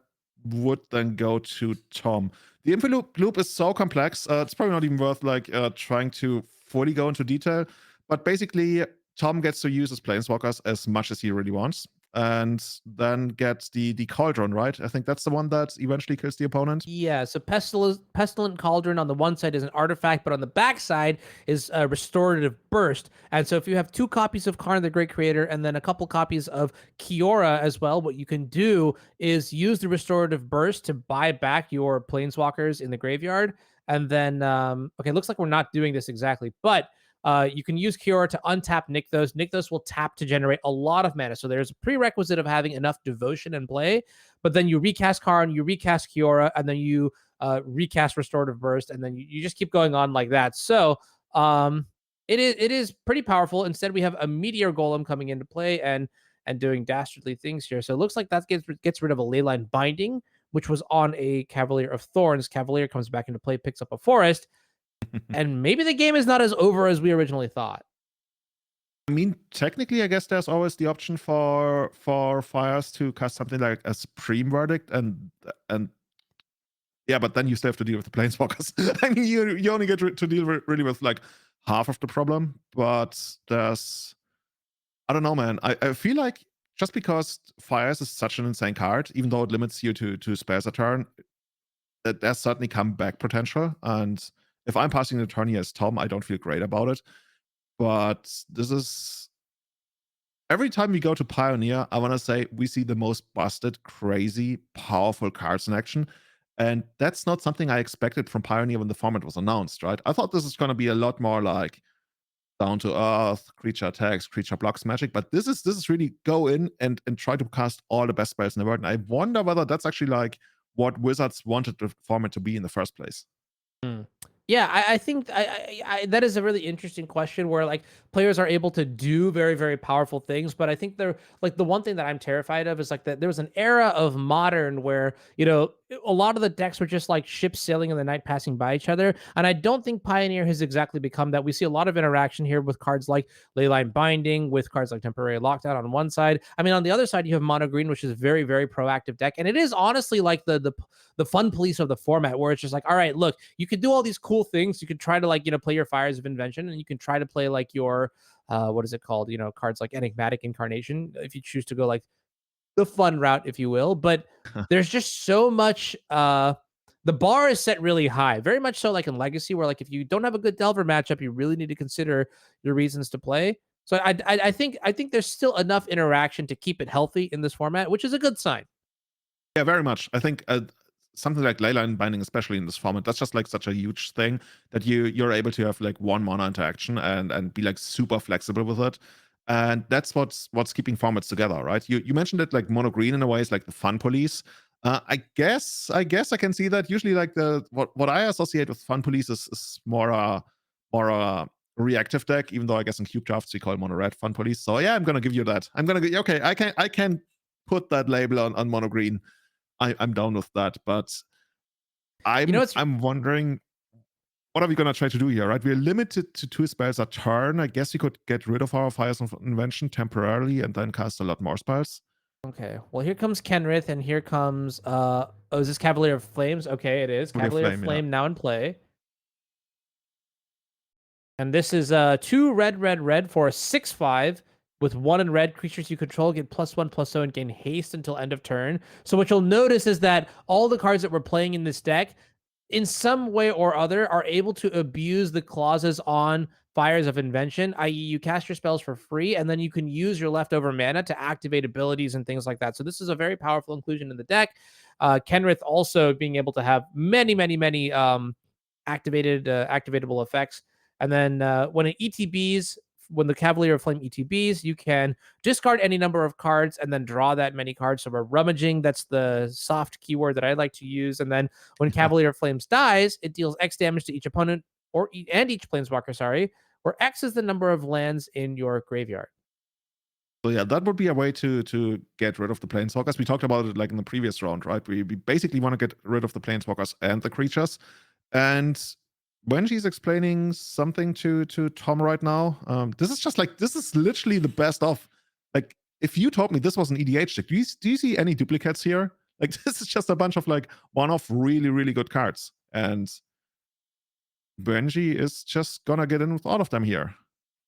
[SPEAKER 2] would then go to Tom. The infinite loop is so complex, it's probably not even worth like trying to fully go into detail. But basically, Tom gets to use his planeswalkers as much as he really wants, and then gets the cauldron, right? I think that's the one that eventually kills the opponent.
[SPEAKER 1] Yeah, so Pestilent Cauldron on the one side is an artifact, but on the back side is a Restorative Burst. And so if you have 2 copies of Karn the Great Creator and then a couple copies of Kiora as well, what you can do is use the Restorative Burst to buy back your Planeswalkers in the graveyard. And then, okay, looks like we're not doing this exactly, but you can use Kiora to untap Nykthos. Nykthos will tap to generate a lot of mana. So there's a prerequisite of having enough devotion in play, but then you recast Karn, you recast Kiora, and then you recast Restorative Burst, and then you just keep going on like that. So it is pretty powerful. Instead, we have a Meteor Golem coming into play and doing dastardly things here. So it looks like that gets rid of a Leyline Binding, which was on a Cavalier of Thorns. Cavalier comes back into play, picks up a Forest, and maybe the game is not as over as we originally thought.
[SPEAKER 2] I mean, technically, I guess there's always the option for Fires to cast something like a Supreme Verdict, and yeah, but then you still have to deal with the Planeswalkers. I mean, you only get to deal really with like half of the problem, but there's, I don't know, man. I feel like just because Fires is such an insane card, even though it limits you to spells a turn, that there's certainly comeback potential. And if I'm passing the turn here as Tom, I don't feel great about it. But this is, every time we go to Pioneer, I want to say we see the most busted, crazy, powerful cards in action. And that's not something I expected from Pioneer when the format was announced, right? I thought this is going to be a lot more like down to earth, creature attacks, creature blocks magic. But this is really go in and try to cast all the best spells in the world. And I wonder whether that's actually like what Wizards wanted the format to be in the first place.
[SPEAKER 1] Yeah, I think that is a really interesting question where like players are able to do very, very powerful things. But I think they're like the one thing that I'm terrified of is like that there was an era of Modern where, you know, a lot of the decks were just like ships sailing in the night passing by each other. And I don't think Pioneer has exactly become that. We see a lot of interaction here with cards like Leyline Binding, with cards like Temporary Lockdown on one side. I mean, on the other side, you have Mono Green, which is a very, very proactive deck. And it is honestly like the fun police of the format where it's just like, all right, look, you can do all these cool things. You can try to like, you know, play your Fires of Invention, and you can try to play like your what is it called? You know, cards like Enigmatic Incarnation, if you choose to go like the fun route, if you will. But there's just so much the bar is set really high, very much so like in Legacy, where like if you don't have a good Delver matchup, you really need to consider your reasons to play. So I think there's still enough interaction to keep it healthy in this format, which is a good sign.
[SPEAKER 2] Yeah, very much. I think something like Leyline Binding, especially in this format, that's just like such a huge thing that you're able to have like one mana interaction and be like super flexible with it. And that's what's keeping formats together, right? You mentioned it like Mono Green in a way is like the fun police. I guess I can see that. Usually like what I associate with fun police is more a reactive deck, even though I guess in cube drafts we call Mono Red fun police. So yeah, I'm gonna give you that. I'm gonna get okay, I can put that label on Mono Green. I'm down with that, but I'm wondering, what are we gonna try to do here, right? We're limited to 2 spells a turn. I guess we could get rid of our Fires of Invention temporarily and then cast a lot more spells.
[SPEAKER 1] Okay. Well, here comes Kenrith, and here comes oh, is this Cavalier of Flames? Okay, it is. Cavalier of Flame now in play. And this is 2 red for a 6/5 with 1 in red. Creatures you control get +1/+0 and gain haste until end of turn. So what you'll notice is that all the cards that we're playing in this deck, in some way or other, are able to abuse the clauses on Fires of Invention, i.e. you cast your spells for free, and then you can use your leftover mana to activate abilities and things like that. So this is a very powerful inclusion in the deck. Kenrith also being able to have many activatable effects. And then when it ETBs, when the Cavalier of Flame ETBs, you can discard any number of cards and then draw that many cards. So we're rummaging. That's the soft keyword that I like to use. And then when Cavalier of Flames dies, it deals X damage to each opponent and each planeswalker, sorry, where X is the number of lands in your graveyard.
[SPEAKER 2] So yeah, that would be a way to get rid of the planeswalkers. We talked about it like in the previous round, right? We basically want to get rid of the planeswalkers and the creatures. And when she's explaining something to Tom right now, this is just like, this is literally the best of. Like, if you told me this was an EDH deck, do you see any duplicates here? Like, this is just a bunch of like one-off really, really good cards. And Benji is just gonna get in with all of them here.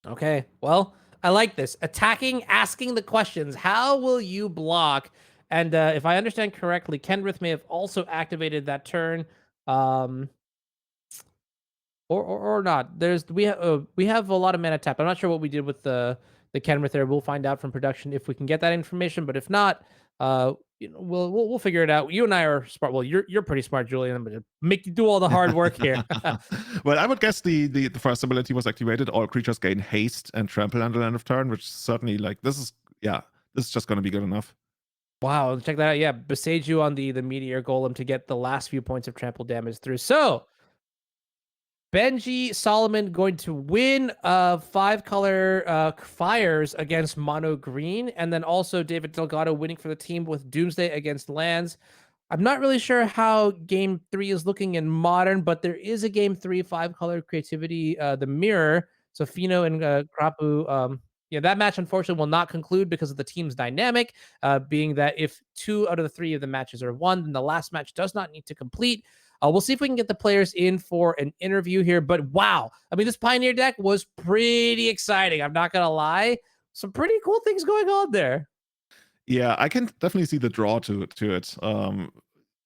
[SPEAKER 1] Okay, well, I like this. Attacking, asking the questions. How will you block? And if I understand correctly, Kenrith may have also activated that turn. Um, or not. We have a lot of mana tap. I'm not sure what we did with the Kenrith there. We'll find out from production if we can get that information. But if not, we'll figure it out. You and I are smart. Well, you're pretty smart, Julian. I'm gonna make you do all the hard work here.
[SPEAKER 2] Well, I would guess the first ability was activated. All creatures gain haste and trample until end of turn, which certainly this is just going to be good enough.
[SPEAKER 1] Wow, check that out. Yeah, besiege you on the meteor golem to get the last few points of trample damage through. So Benji Soloman going to win 5-color fires against mono green, and then also David Delgado winning for the team with Doomsday against lands. I'm not really sure how game 3 is looking in modern, but there is a game 3 5-color creativity, the mirror. So Fino and Krapu, yeah, that match unfortunately will not conclude because of the team's dynamic, being that if 2 out of the 3 of the matches are won, then the last match does not need to complete. We'll see if we can get the players in for an interview here. But wow, I mean, this Pioneer deck was pretty exciting. I'm not gonna lie, some pretty cool things going on there.
[SPEAKER 2] Yeah, I can definitely see the draw to it.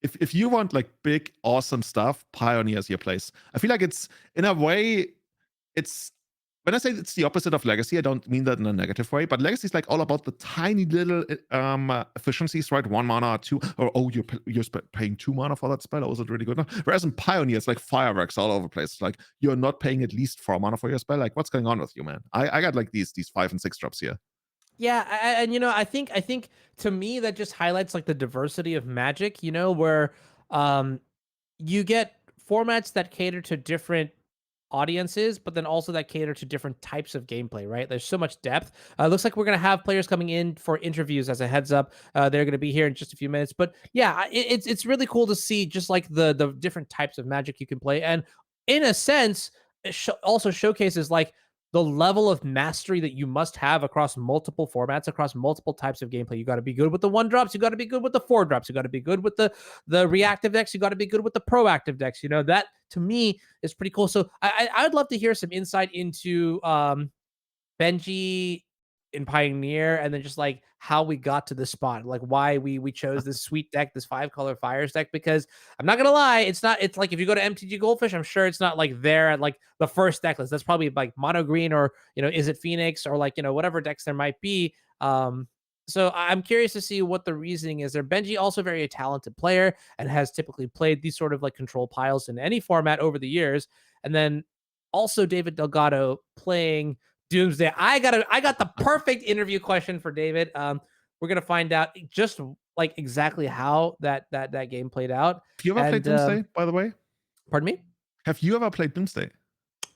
[SPEAKER 2] If you want like big, awesome stuff, Pioneer is your place. I feel like it's in a way, it's when I say it's the opposite of Legacy, I don't mean that in a negative way, but Legacy is like all about the tiny little efficiencies, right? 1 mana, 2, or you're paying 2 mana for that spell. Oh, is it really good? Whereas in Pioneer, it's like fireworks all over the place. It's like you're not paying at least 4 mana for your spell. Like, what's going on with you, man? I got like these 5 and 6 drops here.
[SPEAKER 1] Yeah, and I think to me that just highlights like the diversity of Magic. Where you get formats that cater to different audiences, but then also that cater to different types of gameplay, right? There's so much depth. Looks like we're going to have players coming in for interviews as a heads up. They're going to be here in just a few minutes. But yeah, it's really cool to see just like the different types of Magic you can play. And in a sense, it also showcases like the level of mastery that you must have across multiple formats, across multiple types of gameplay. You got to be good with the 1-drops. You got to be good with the 4-drops. You got to be good with the reactive decks. You got to be good with the proactive decks. That to me is pretty cool. So I would love to hear some insight into Benji in Pioneer, and then just like how we got to this spot, like why we chose this sweet deck, this 5-color fires deck. Because I'm not gonna lie, it's like if you go to MTG Goldfish, I'm sure it's not like there at like the first deck list. That's probably like mono green, or is it Phoenix, or like whatever decks there might be. So I'm curious to see what the reasoning is there. Benji also very talented player and has typically played these sort of like control piles in any format over the years. And then also David Delgado playing Doomsday. I got the perfect interview question for David. We're gonna find out just like exactly how that game played out.
[SPEAKER 2] Have you ever played Doomsday, by the way?
[SPEAKER 1] Pardon me?
[SPEAKER 2] Have you ever played Doomsday?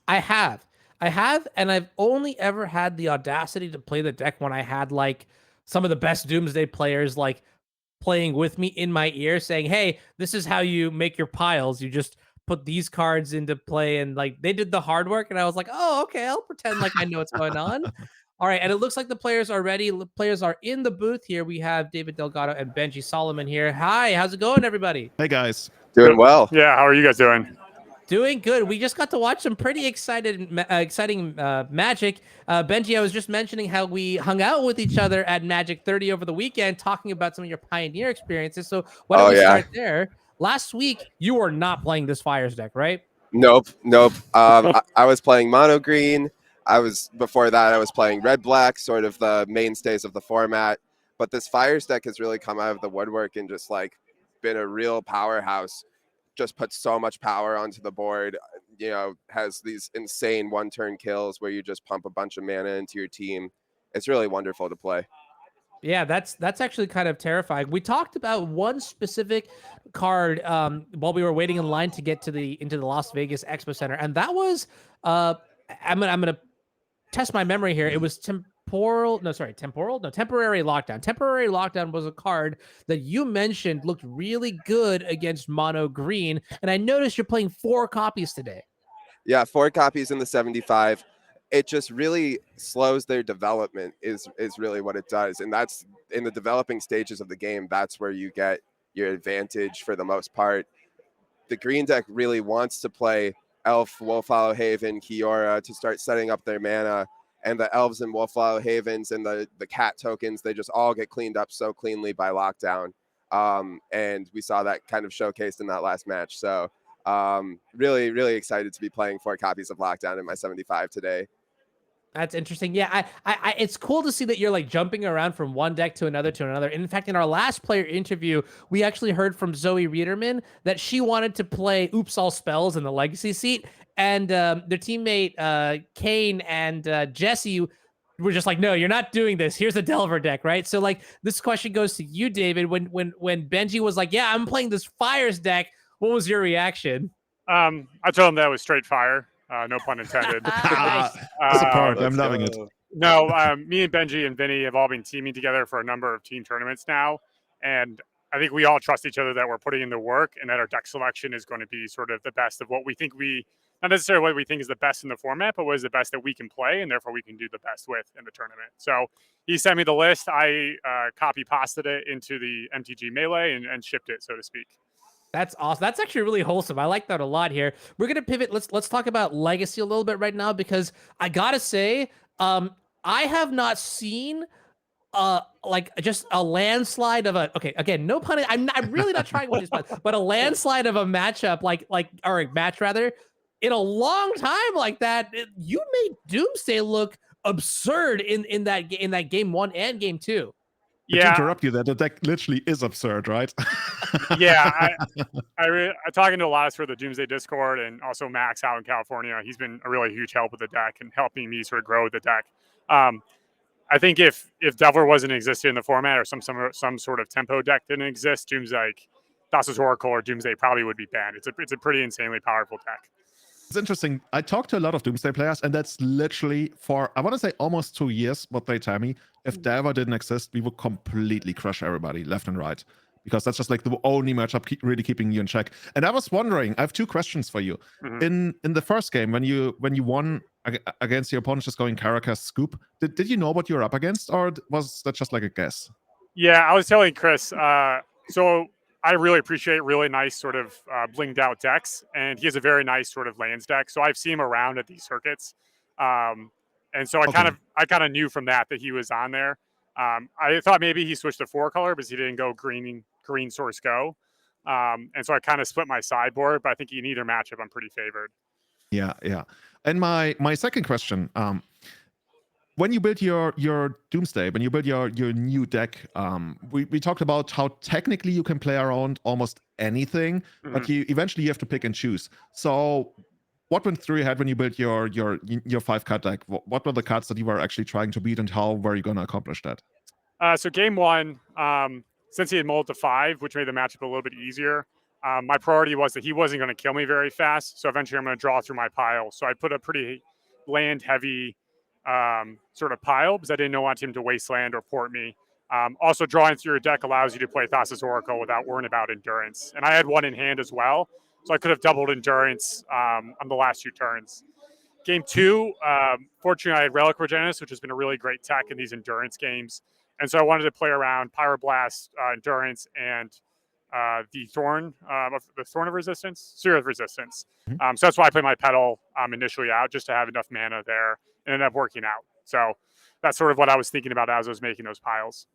[SPEAKER 1] I have, and I've only ever had the audacity to play the deck when I had like some of the best Doomsday players like playing with me in my ear, saying, "Hey, this is how you make your piles. You just put these cards into play," and like they did the hard work, and I was like, "Oh, okay, I'll pretend like I know what's going on." All right, and it looks like the players are ready. The players are in the booth here. We have David Delgado and Benji Soloman here. Hi, how's it going, everybody?
[SPEAKER 2] Hey guys.
[SPEAKER 3] Doing well.
[SPEAKER 4] Yeah, how are you guys doing?
[SPEAKER 1] Doing good. We just got to watch some pretty exciting Magic. Benji, I was just mentioning how we hung out with each other at Magic 30 over the weekend, talking about some of your Pioneer experiences. So why don't we start there? Last week, you were not playing this Fires deck, right?
[SPEAKER 3] Nope. I was playing mono green. Before that, I was playing red black, sort of the mainstays of the format. But this Fires deck has really come out of the woodwork and just like been a real powerhouse. Just puts so much power onto the board, has these insane 1-turn kills where you just pump a bunch of mana into your team. It's really wonderful to play.
[SPEAKER 1] Yeah, that's actually kind of terrifying. We talked about one specific card while we were waiting in line to get to into the Las Vegas Expo Center, and that was I'm gonna test my memory here. It was temporary lockdown. Temporary lockdown was a card that you mentioned looked really good against mono green, and I noticed you're playing 4 copies today.
[SPEAKER 3] Yeah, 4 copies in the 75. It just really slows their development is really what it does. And that's in the developing stages of the game. That's where you get your advantage for the most part. The green deck really wants to play Elf, Wolfhollow Haven, Kiora to start setting up their mana. and the elves and Wolfwallow Havens and the cat tokens, they just all get cleaned up so cleanly by lockdown. And we saw that kind of showcased in that last match. So really, really excited to be playing 4 copies of Lockdown in my 75 today.
[SPEAKER 1] That's interesting. Yeah, it's cool to see that you're like jumping around from one deck to another to another. And in fact, in our last player interview, we actually heard from Zoe Riederman that she wanted to play Oops All Spells in the Legacy seat, and their teammate Kane and Jesse were just like, "No, you're not doing this. Here's a Delver deck, right?" So like, this question goes to you, David. When Benji was like, "Yeah, I'm playing this Fires deck," what was your reaction?
[SPEAKER 4] I told him that was straight fire. No pun intended.
[SPEAKER 1] Nice.
[SPEAKER 2] Support. I'm
[SPEAKER 3] Let's
[SPEAKER 2] loving it.
[SPEAKER 3] go.
[SPEAKER 4] No, me and Benji and Vinnie have all been teaming together for a number of team tournaments now. And I think we all trust each other that we're putting in the work and that our deck selection is going to be sort of the best of what we think not necessarily what we think is the best in the format, but what is the best that we can play and therefore we can do the best with in the tournament. So he sent me the list. I copy pasted it into the MTG Melee and shipped it, so to speak.
[SPEAKER 1] That's awesome. That's actually really wholesome. I like that a lot here. We're gonna pivot. Let's talk about Legacy a little bit right now, because I gotta say, I have not seen like just a landslide of okay, again, no pun. I'm really not trying with this, but a landslide of a matchup or a match rather, in a long time like that. You made Doomsday look absurd in that game 1 and game 2.
[SPEAKER 2] To interrupt you there, the deck literally is absurd, right?
[SPEAKER 4] Yeah, I'm talking to a lot of sort of the Doomsday Discord and also Max out in California. He's been a really huge help with the deck and helping me sort of grow the deck. I think if Delver wasn't existed in the format or some sort of tempo deck didn't exist, Doomsday, like Thassa's Oracle or Doomsday probably would be banned. It's a pretty insanely powerful deck.
[SPEAKER 2] It's interesting. I talked to a lot of Doomsday players, and that's literally for, I want to say, almost 2 years, what they tell me. If Delver didn't exist, we would completely crush everybody left and right, because that's just like the only matchup really keeping you in check. And I was wondering, I have 2 questions for you. In the first game, when you won against your opponent just going Caracas Scoop, did you know what you were up against, or was that just like a guess?
[SPEAKER 4] Yeah, I was telling Kris, so I really appreciate really nice sort of blinged out decks, and he has a very nice sort of lands deck. So I've seen him around at these circuits, and so I kind of knew from that he was on there. I thought maybe he switched to 4-color because he didn't go green source go, and so I kind of split my sideboard. But I think in either matchup, I'm pretty favored.
[SPEAKER 2] Yeah. And my second question. When you build your Doomsday, when you build your new deck, we talked about how technically you can play around almost anything, but you eventually have to pick and choose. So what went through your head when you built your 5-card deck? What were the cards that you were actually trying to beat, and how were you going to accomplish that?
[SPEAKER 4] So game 1, since he had mulled to 5, which made the matchup a little bit easier, my priority was that he wasn't going to kill me very fast. So eventually I'm going to draw through my pile. So I put a pretty land-heavy sort of pile because I didn't want him to wasteland or port me. Also, drawing through your deck allows you to play Thassa's Oracle without worrying about endurance. And I had 1 in hand as well, so I could have doubled endurance on the last 2 turns. Game 2, fortunately, I had Relic Regenis, which has been a really great tech in these endurance games. And so I wanted to play around Pyroblast, endurance, and the Thorn of Resistance, Sphere of Resistance. So that's why I played my Petal initially out, just to have enough mana there, and ended up working out. So that's sort of what I was thinking about as I was making those piles.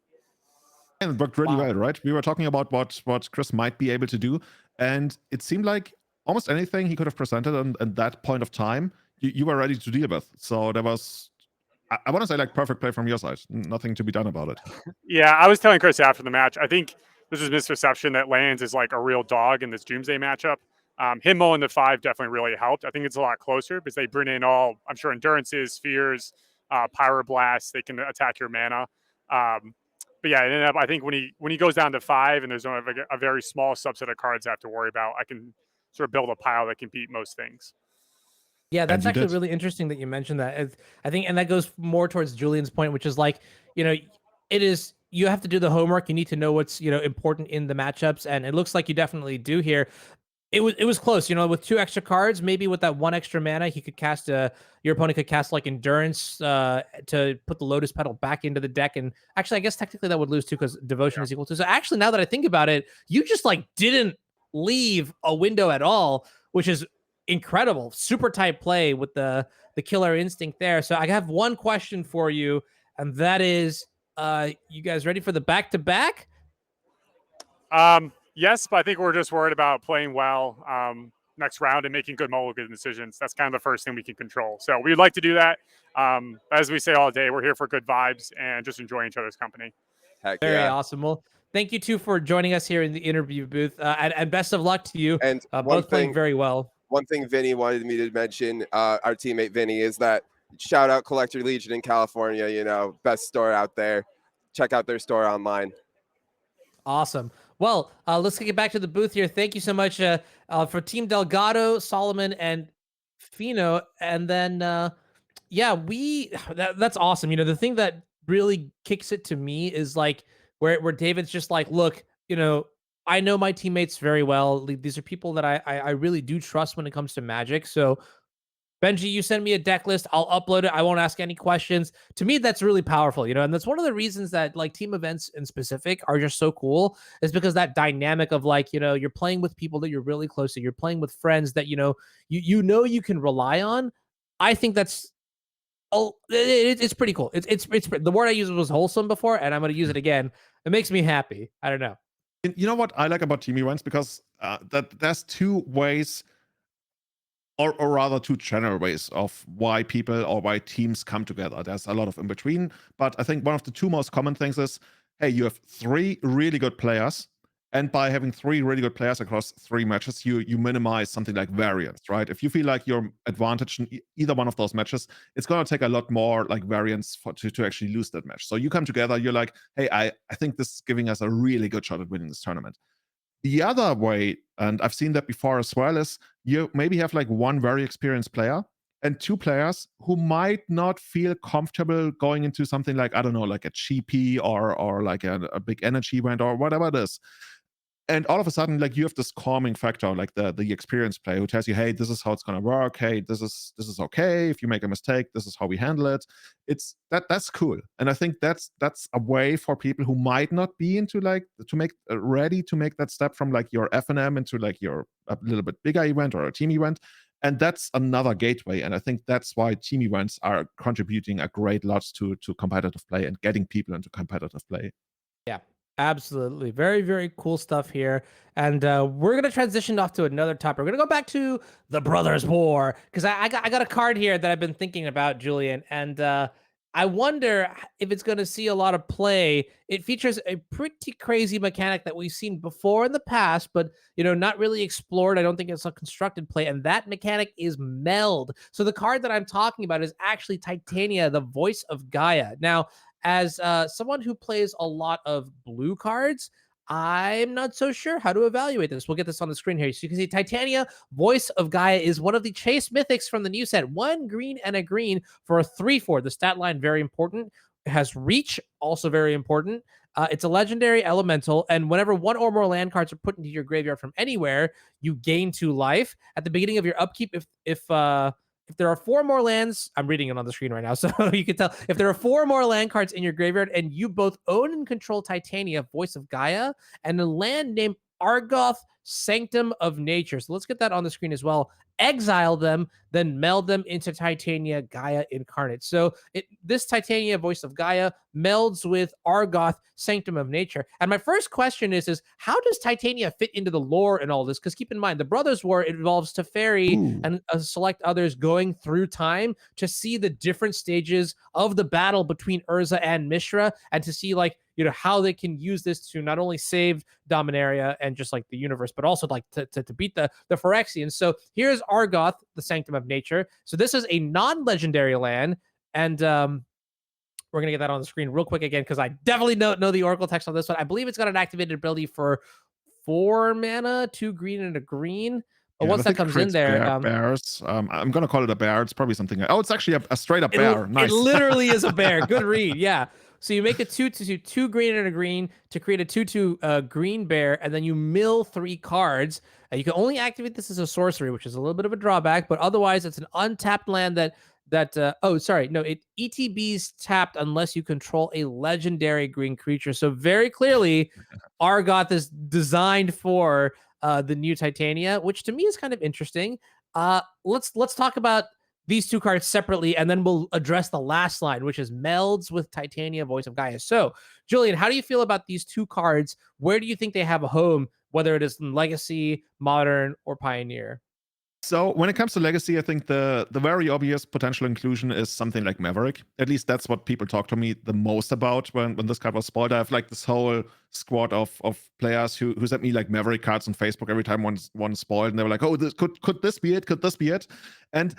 [SPEAKER 2] And it worked really well, right? We were talking about what Kris might be able to do, and it seemed like almost anything he could have presented at that point of time, you were ready to deal with. So there was, I want to say, like, perfect play from your side. Nothing to be done about it.
[SPEAKER 4] Yeah, I was telling Kris after the match, I think this is misperception that lands is like a real dog in this Doomsday matchup. Him mulling the 5 definitely really helped. I think it's a lot closer because they bring in all, I'm sure, endurances, spheres, pyroblasts. They can attack your mana. But yeah, it ended up, I think when he goes down to 5 and there's only a very small subset of cards I have to worry about, I can sort of build a pile that can beat most things.
[SPEAKER 1] Yeah, that's actually really interesting that you mentioned that. I think, and that goes more towards Julian's point, which is like, it is, you have to do the homework. You need to know what's, important in the matchups. And it looks like you definitely do here. It was close, with 2 extra cards, maybe with that 1 extra mana, he could cast your opponent could cast like Endurance to put the Lotus Petal back into the deck. And actually, I guess technically that would lose too, because Devotion is equal to. So actually, now that I think about it, you just like didn't leave a window at all, which is incredible, super tight play with the killer instinct there. So I have one question for you, and that is, you guys ready for the back-to-back?
[SPEAKER 4] Yes, but I think we're just worried about playing well next round and making good mulligan decisions. That's kind of the first thing we can control. So we'd like to do that. As we say all day, we're here for good vibes and just enjoying each other's company.
[SPEAKER 3] Heck
[SPEAKER 1] Very
[SPEAKER 3] yeah.
[SPEAKER 1] awesome. Well, thank you two for joining us here in the interview booth, and best of luck to you.
[SPEAKER 3] And
[SPEAKER 1] Both playing very well.
[SPEAKER 3] One thing Vinnie wanted me to mention, our teammate Vinnie, is that shout out Collector Legion in California, you know, best store out there. Check out their store online.
[SPEAKER 1] Awesome. Well, let's get back to the booth here. Thank you so much for Team Delgado, Soloman, and Fina. And then, yeah, that's awesome. You know, the thing that really kicks it to me is like where David's just like, look, you know, I know my teammates very well. These are people that I really do trust when it comes to Magic. So Benji, you send me a deck list, I'll upload it. I won't ask any questions. To me, that's really powerful, you know, and that's one of the reasons that like team events in specific are just so cool, is because that dynamic of like, you know, you're playing with people that you're really close to, you're playing with friends that, you know, you can rely on. I think that's it's pretty cool. It's the word I used was wholesome before, and I'm going to use it again. It makes me happy. I don't know.
[SPEAKER 2] You know what I like about team events? Because that there's two ways, or rather two general ways of why people or why teams come together. There's a lot of in between, but I think one of the two most common things is, hey, you have three really good players, and by having three really good players across three matches, you minimize something like variance, right? If you feel like you're advantaged in either one of those matches, it's going to take a lot more like variance to actually lose that match. So you come together, you're like, hey, I think this is giving us a really good shot at winning this tournament. The other way, and I've seen that before as well, is you maybe have like one very experienced player and two players who might not feel comfortable going into something like, I don't know, like a GP or like a big energy event or whatever it is. And all of a sudden, like you have this calming factor, like the experienced player who tells you, hey, this is how it's gonna work. Hey, this is okay. If you make a mistake, this is how we handle it. It's that's cool. And I think that's a way for people who might not be into like to make ready to make that step from like your FNM into like your a little bit bigger event or a team event. And that's another gateway. And I think that's why team events are contributing a great lot to competitive play and getting people into competitive play.
[SPEAKER 1] Yeah, absolutely. Very, very cool stuff here. And we're going to transition off to another topic. We're going to go back to the Brothers War, because I got a card here that I've been thinking about, Julian. And I wonder if it's going to see a lot of play. It features a pretty crazy mechanic that we've seen before in the past, but, you know, not really explored. I don't think it's a constructed play. And that mechanic is Meld. So the card that I'm talking about is actually Titania, the Voice of Gaia. Now, as someone who plays a lot of blue cards, I'm not so sure how to evaluate this. We'll get this on the screen here. So you can see Titania, Voice of Gaia, is one of the chase mythics from the new set. 1 green and a green for a 3/4. The stat line, very important. It has reach, also very important. It's a legendary elemental, and whenever one or more land cards are put into your graveyard from anywhere, you gain 2 life. At the beginning of your upkeep, if there are 4 more lands, I'm reading it on the screen right now, so you can tell. If there are 4 more land cards in your graveyard and you both own and control Titania, Voice of Gaia, and a land named Argoth, Sanctum of Nature. So let's get that on the screen as well. Exile them, then meld them into Titania, Gaia Incarnate. So this Titania, Voice of Gaia, melds with Argoth, Sanctum of Nature. And my first question is how does Titania fit into the lore and all this? Because keep in mind, the Brothers War involves Teferi and select others going through time to see the different stages of the battle between Urza and Mishra, and to see, like, you know, how they can use this to not only save Dominaria and just like the universe, but also like to beat the Phyrexians. So here's Argoth, the Sanctum of Nature. So this is a non-legendary land, and we're gonna get that on the screen real quick again, because I definitely know the Oracle text on this one. I believe it's got an activated ability for 4 mana, 2 green and a green. But once that comes in there,
[SPEAKER 2] bears. I'm gonna call it a bear. It's probably something. Oh, it's actually a straight up bear. Nice.
[SPEAKER 1] It literally is a bear. Good read. Yeah. So you make a 2/2, 2 green and a green to create a 2/2 green bear, and then you mill 3 cards. You can only activate this as a sorcery, which is a little bit of a drawback, but otherwise it's an untapped land that it ETB's tapped unless you control a legendary green creature. So very clearly, Argoth is designed for the new Titania, which to me is kind of interesting. Let's talk about these two cards separately, and then we'll address the last line, which is Melds with Titania, Voice of Gaia. So, Julian, how do you feel about these two cards? Where do you think they have a home, whether it is in Legacy, Modern, or Pioneer?
[SPEAKER 2] So when it comes to Legacy, I think the very obvious potential inclusion is something like Maverick. At least that's what people talk to me the most about when this card was spoiled. I have like this whole squad of players who sent me like Maverick cards on Facebook every time one spoiled, and they were like, "Oh, this could this be it? Could this be it?" And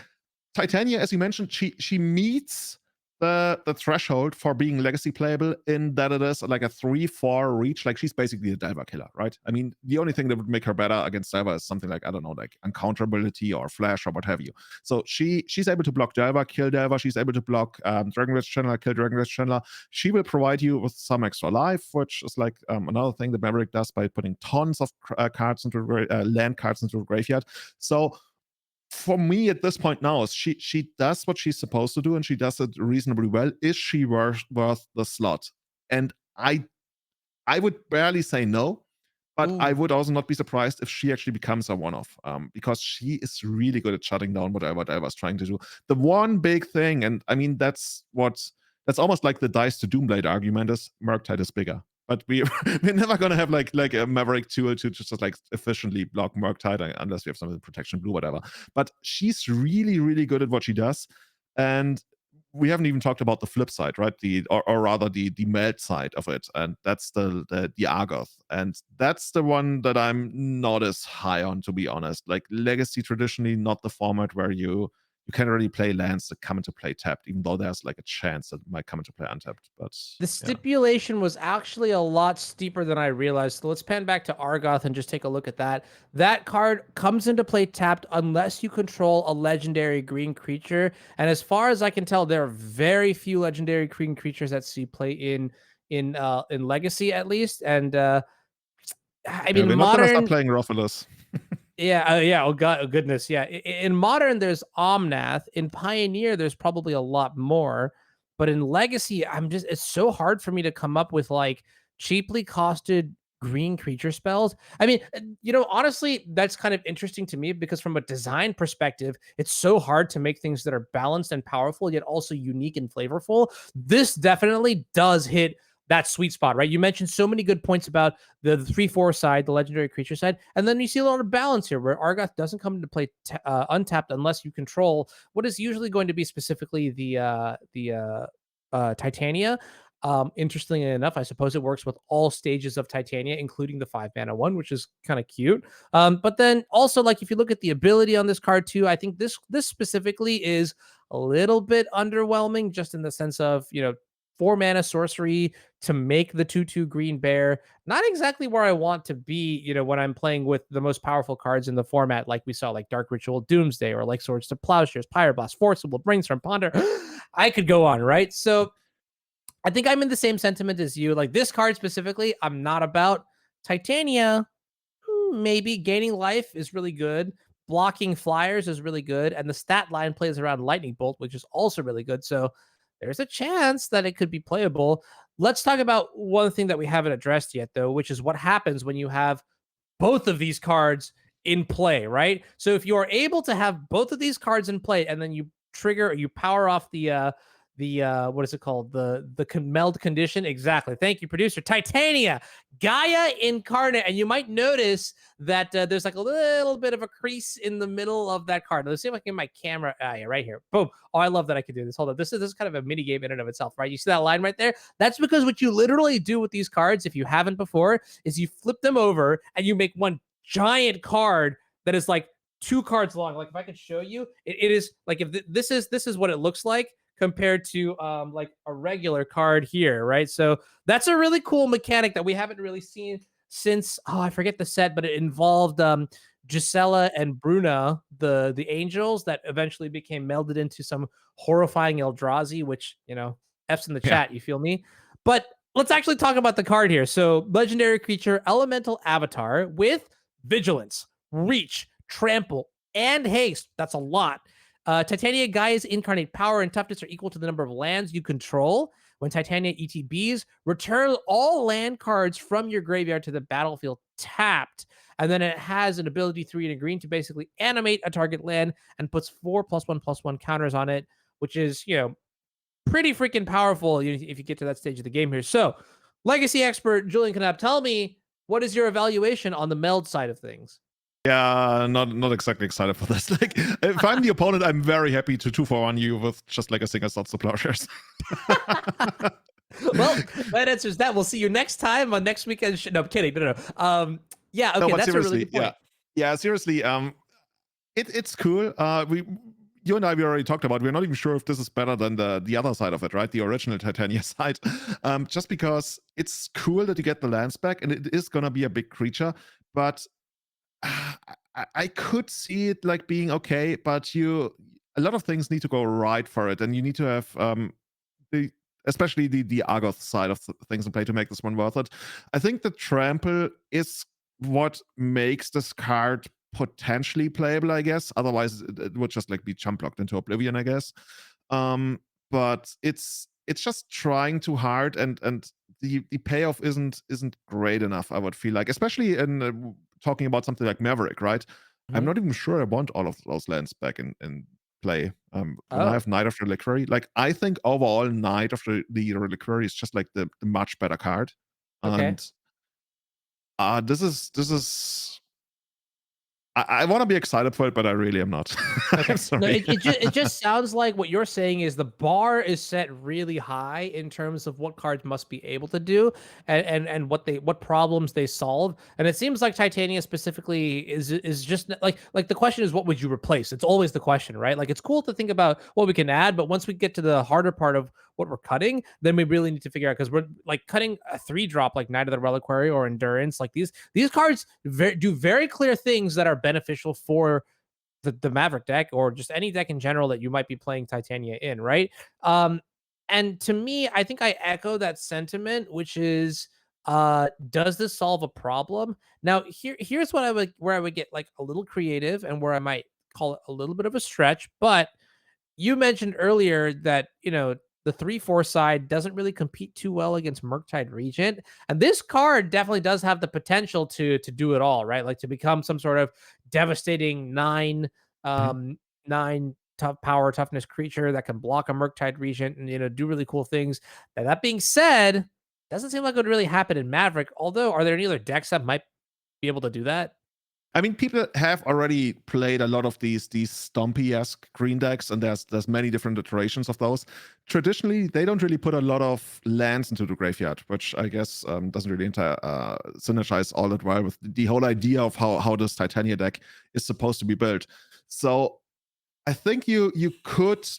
[SPEAKER 2] Titania, as you mentioned, she meets the threshold for being legacy playable in that it is like a 3/4 reach. Like she's basically a Delver killer, right? I mean, the only thing that would make her better against Delver is something like, I don't know, like uncounterability or flash or what have you. So she's able to block Delver, kill Delver. She's able to block Dragon Rage Channeler, kill Dragon Rage Channeler. She will provide you with some extra life, which is like another thing that Maverick does by putting tons of cards into land cards into the graveyard. So for me at this point now is she does what she's supposed to do, and she does it reasonably well. Is she worth the slot? And I would barely say no, but I would also not be surprised if she actually becomes a one-off, because she is really good at shutting down whatever Delver's trying to do. The one big thing, and I mean that's almost like the dice to Doomblade argument, is Murktide is bigger. But we're never gonna have like a Maverick tool to just like efficiently block Murktide unless we have something protection blue, whatever. But she's really, really good at what she does. And we haven't even talked about the flip side, right? Or rather the meld side of it. And that's the Argoth. And that's the one that I'm not as high on, to be honest. Like Legacy traditionally not the format where you can't really play lands that come into play tapped, even though there's like a chance that might come into play untapped. But
[SPEAKER 1] the stipulation was actually a lot steeper than I realized. So let's pan back to Argoth and just take a look at that. That card comes into play tapped unless you control a legendary green creature. And as far as I can tell, there are very few legendary green creatures that see play in Legacy, at least. And I mean,
[SPEAKER 2] we're
[SPEAKER 1] Modern,
[SPEAKER 2] not gonna stop playing Rophilus.
[SPEAKER 1] Yeah. Oh God. Oh goodness. Yeah. In Modern, there's Omnath. In Pioneer, there's probably a lot more. But in Legacy, it's so hard for me to come up with like cheaply costed green creature spells. I mean, honestly, that's kind of interesting to me because from a design perspective, it's so hard to make things that are balanced and powerful, yet also unique and flavorful. This definitely does hit that sweet spot, right? You mentioned so many good points about the 3/4 side, the legendary creature side, and then you see a lot of balance here where Argoth doesn't come into play untapped unless you control what is usually going to be specifically the Titania. Interestingly enough, I suppose it works with all stages of Titania, including the 5-mana one, which is kind of cute. But then also, like if you look at the ability on this card too, I think this specifically is a little bit underwhelming, just in the sense of 4-mana sorcery to make the 2/2 green bear. Not exactly where I want to be, when I'm playing with the most powerful cards in the format, like we saw, like Dark Ritual Doomsday, or like Swords to Plowshares, Pyroblast, Forcible, Brainstorm, Ponder. I could go on, right? So I think I'm in the same sentiment as you. Like this card specifically, I'm not about. Titania, maybe. Gaining life is really good. Blocking flyers is really good. And the stat line plays around Lightning Bolt, which is also really good. So there's a chance that it could be playable. Let's talk about one thing that we haven't addressed yet, though, which is what happens when you have both of these cards in play, right? So if you are able to have both of these cards in play, and then you power off the what is it called? The meld condition. Exactly. Thank you, producer. Titania, Gaia Incarnate. And you might notice that there's like a little bit of a crease in the middle of that card. Let's see if I can get my camera. Yeah, right here. Boom. Oh, I love that I can do this. Hold on. This is kind of a mini game in and of itself, right? You see that line right there? That's because what you literally do with these cards, if you haven't before, is you flip them over and you make one giant card that is like 2 cards long. Like if I could show you, it is like, if this is what it looks like compared to like a regular card here, right? So that's a really cool mechanic that we haven't really seen since, I forget the set, but it involved Gisela and Bruna, the angels that eventually became melded into some horrifying Eldrazi, which, F's in the chat, you feel me? But let's actually talk about the card here. So legendary creature, elemental avatar with vigilance, reach, trample, and haste. That's a lot. Titania Gaia's incarnate power and toughness are equal to the number of lands you control. When Titania ETBs, return all land cards from your graveyard to the battlefield tapped. And then it has an ability 3 and a green to basically animate a target land and puts 4+1/+1 counters on it, which is, pretty freaking powerful if you get to that stage of the game here. So, legacy expert Julian Knapp, tell me, what is your evaluation on the meld side of things?
[SPEAKER 2] Yeah, not exactly excited for this. Like, if I'm the opponent, I'm very happy to 2-for-1 you with just like a single slots to plowshares.
[SPEAKER 1] Well, that answers that. We'll see you next time on next weekend. No, I'm kidding. No. Yeah, okay,
[SPEAKER 2] No, but
[SPEAKER 1] that's a
[SPEAKER 2] seriously,
[SPEAKER 1] really good point.
[SPEAKER 2] yeah, seriously. It's cool. You and I, we already talked about. We're not even sure if this is better than the other side of it, right? The original Titania side. Just because it's cool that you get the lands back, and it is gonna be a big creature, but I could see it like being okay, but a lot of things need to go right for it, and you need to have especially the Argoth side of things in play to make this one worth it. I think the trample is what makes this card potentially playable, I guess. Otherwise, it would just like be jump blocked into oblivion, I guess. But it's just trying too hard, and the payoff isn't great enough, I would feel like, especially in talking about something like Maverick, right? I'm not even sure I want all of those lands back in play. When I have Knight of the Reliquary, like, I think overall Knight of the Reliquary is just like the much better card.
[SPEAKER 1] Okay.
[SPEAKER 2] And this is I want to be excited for it, but I really am not.
[SPEAKER 1] Okay.
[SPEAKER 2] I'm sorry.
[SPEAKER 1] No, it just sounds like what you're saying is the bar is set really high in terms of what cards must be able to do, and what problems they solve. And it seems like Titania specifically is just like the question is, what would you replace? It's always the question, right? Like, it's cool to think about what we can add, but once we get to the harder part of what we're cutting, then we really need to figure out, because we're like cutting a 3-drop like Knight of the Reliquary or Endurance. Like, these cards do very clear things that are beneficial for the Maverick deck, or just any deck in general that you might be playing Titania in, right? And to me, I think I echo that sentiment, which is, does this solve a problem? Now, here's what where I would get like a little creative, and where I might call it a little bit of a stretch. But you mentioned earlier that, the 3/4 side doesn't really compete too well against Murktide Regent. And this card definitely does have the potential to do it all, right? Like, to become some sort of devastating 9 power toughness creature that can block a Murktide Regent and do really cool things. Now, that being said, doesn't seem like it would really happen in Maverick. Although, are there any other decks that might be able to do that?
[SPEAKER 2] I mean, people have already played a lot of these Stompy-esque green decks, and there's many different iterations of those. Traditionally, they don't really put a lot of lands into the graveyard, which I guess doesn't really synergize all that well with the whole idea of how this Titania deck is supposed to be built. So I think you could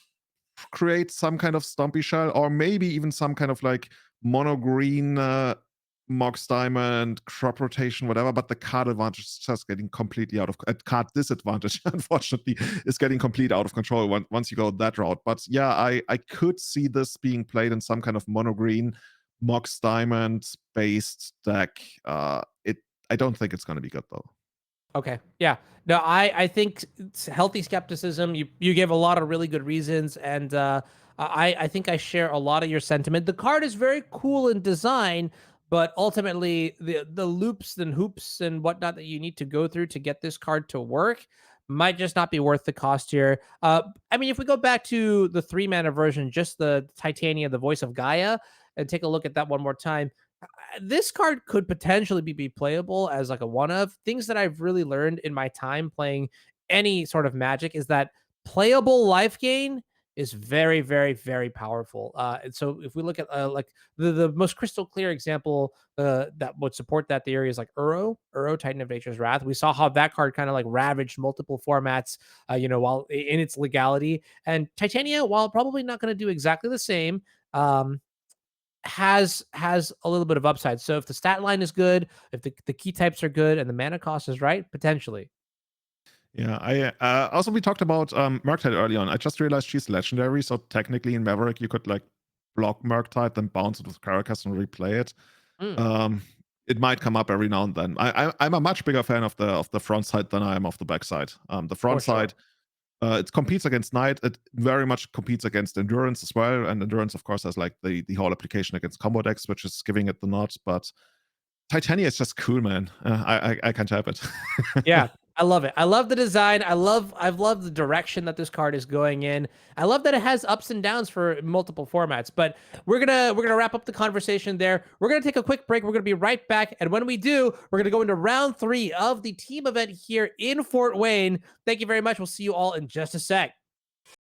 [SPEAKER 2] create some kind of Stompy shell, or maybe even some kind of like mono green Mox Diamond, crop rotation, whatever, but the card advantage is just getting completely out of card disadvantage, unfortunately, is getting completely out of control once you go that route. But yeah, I could see this being played in some kind of mono green Mox Diamond based deck. I don't think it's going to be good though.
[SPEAKER 1] Okay. Yeah. No, I think it's healthy skepticism. You gave a lot of really good reasons, and I think I share a lot of your sentiment. The card is very cool in design, but ultimately the loops and hoops and whatnot that you need to go through to get this card to work might just not be worth the cost here. I mean, if we go back to the 3-mana version, just the Titania, the Voice of Gaia, and take a look at that one more time, this card could potentially be playable as like a one of. Things that I've really learned in my time playing any sort of Magic is that playable life gain is very, very, very powerful. And so if we look at like the most crystal clear example that would support that theory is like Uro Titan of Nature's Wrath. We saw how that card kind of like ravaged multiple formats, while in its legality. And Titania, while probably not going to do exactly the same, has a little bit of upside. So if the stat line is good, if the key types are good, and the mana cost is right, potentially.
[SPEAKER 2] Yeah, I also, we talked about Murktide early on. I just realized she's legendary, so technically in Maverick you could like block Murktide, then bounce it with Caracas and replay it. It might come up every now and then. I'm a much bigger fan of the front side than I am of the back side. The front side, It competes against Knight. It very much competes against Endurance as well. And Endurance, of course, has like the whole application against combo decks, which is giving it the nod. But Titania is just cool, man. I can't help it.
[SPEAKER 1] Yeah, I love it. I love the design. I've loved the direction that this card is going in. I love that it has ups and downs for multiple formats. But we're gonna wrap up the conversation there. We're gonna take a quick break. We're gonna be right back, and when we do, we're gonna go into round 3 of the team event here in Fort Wayne. Thank you very much. We'll see you all in just a sec.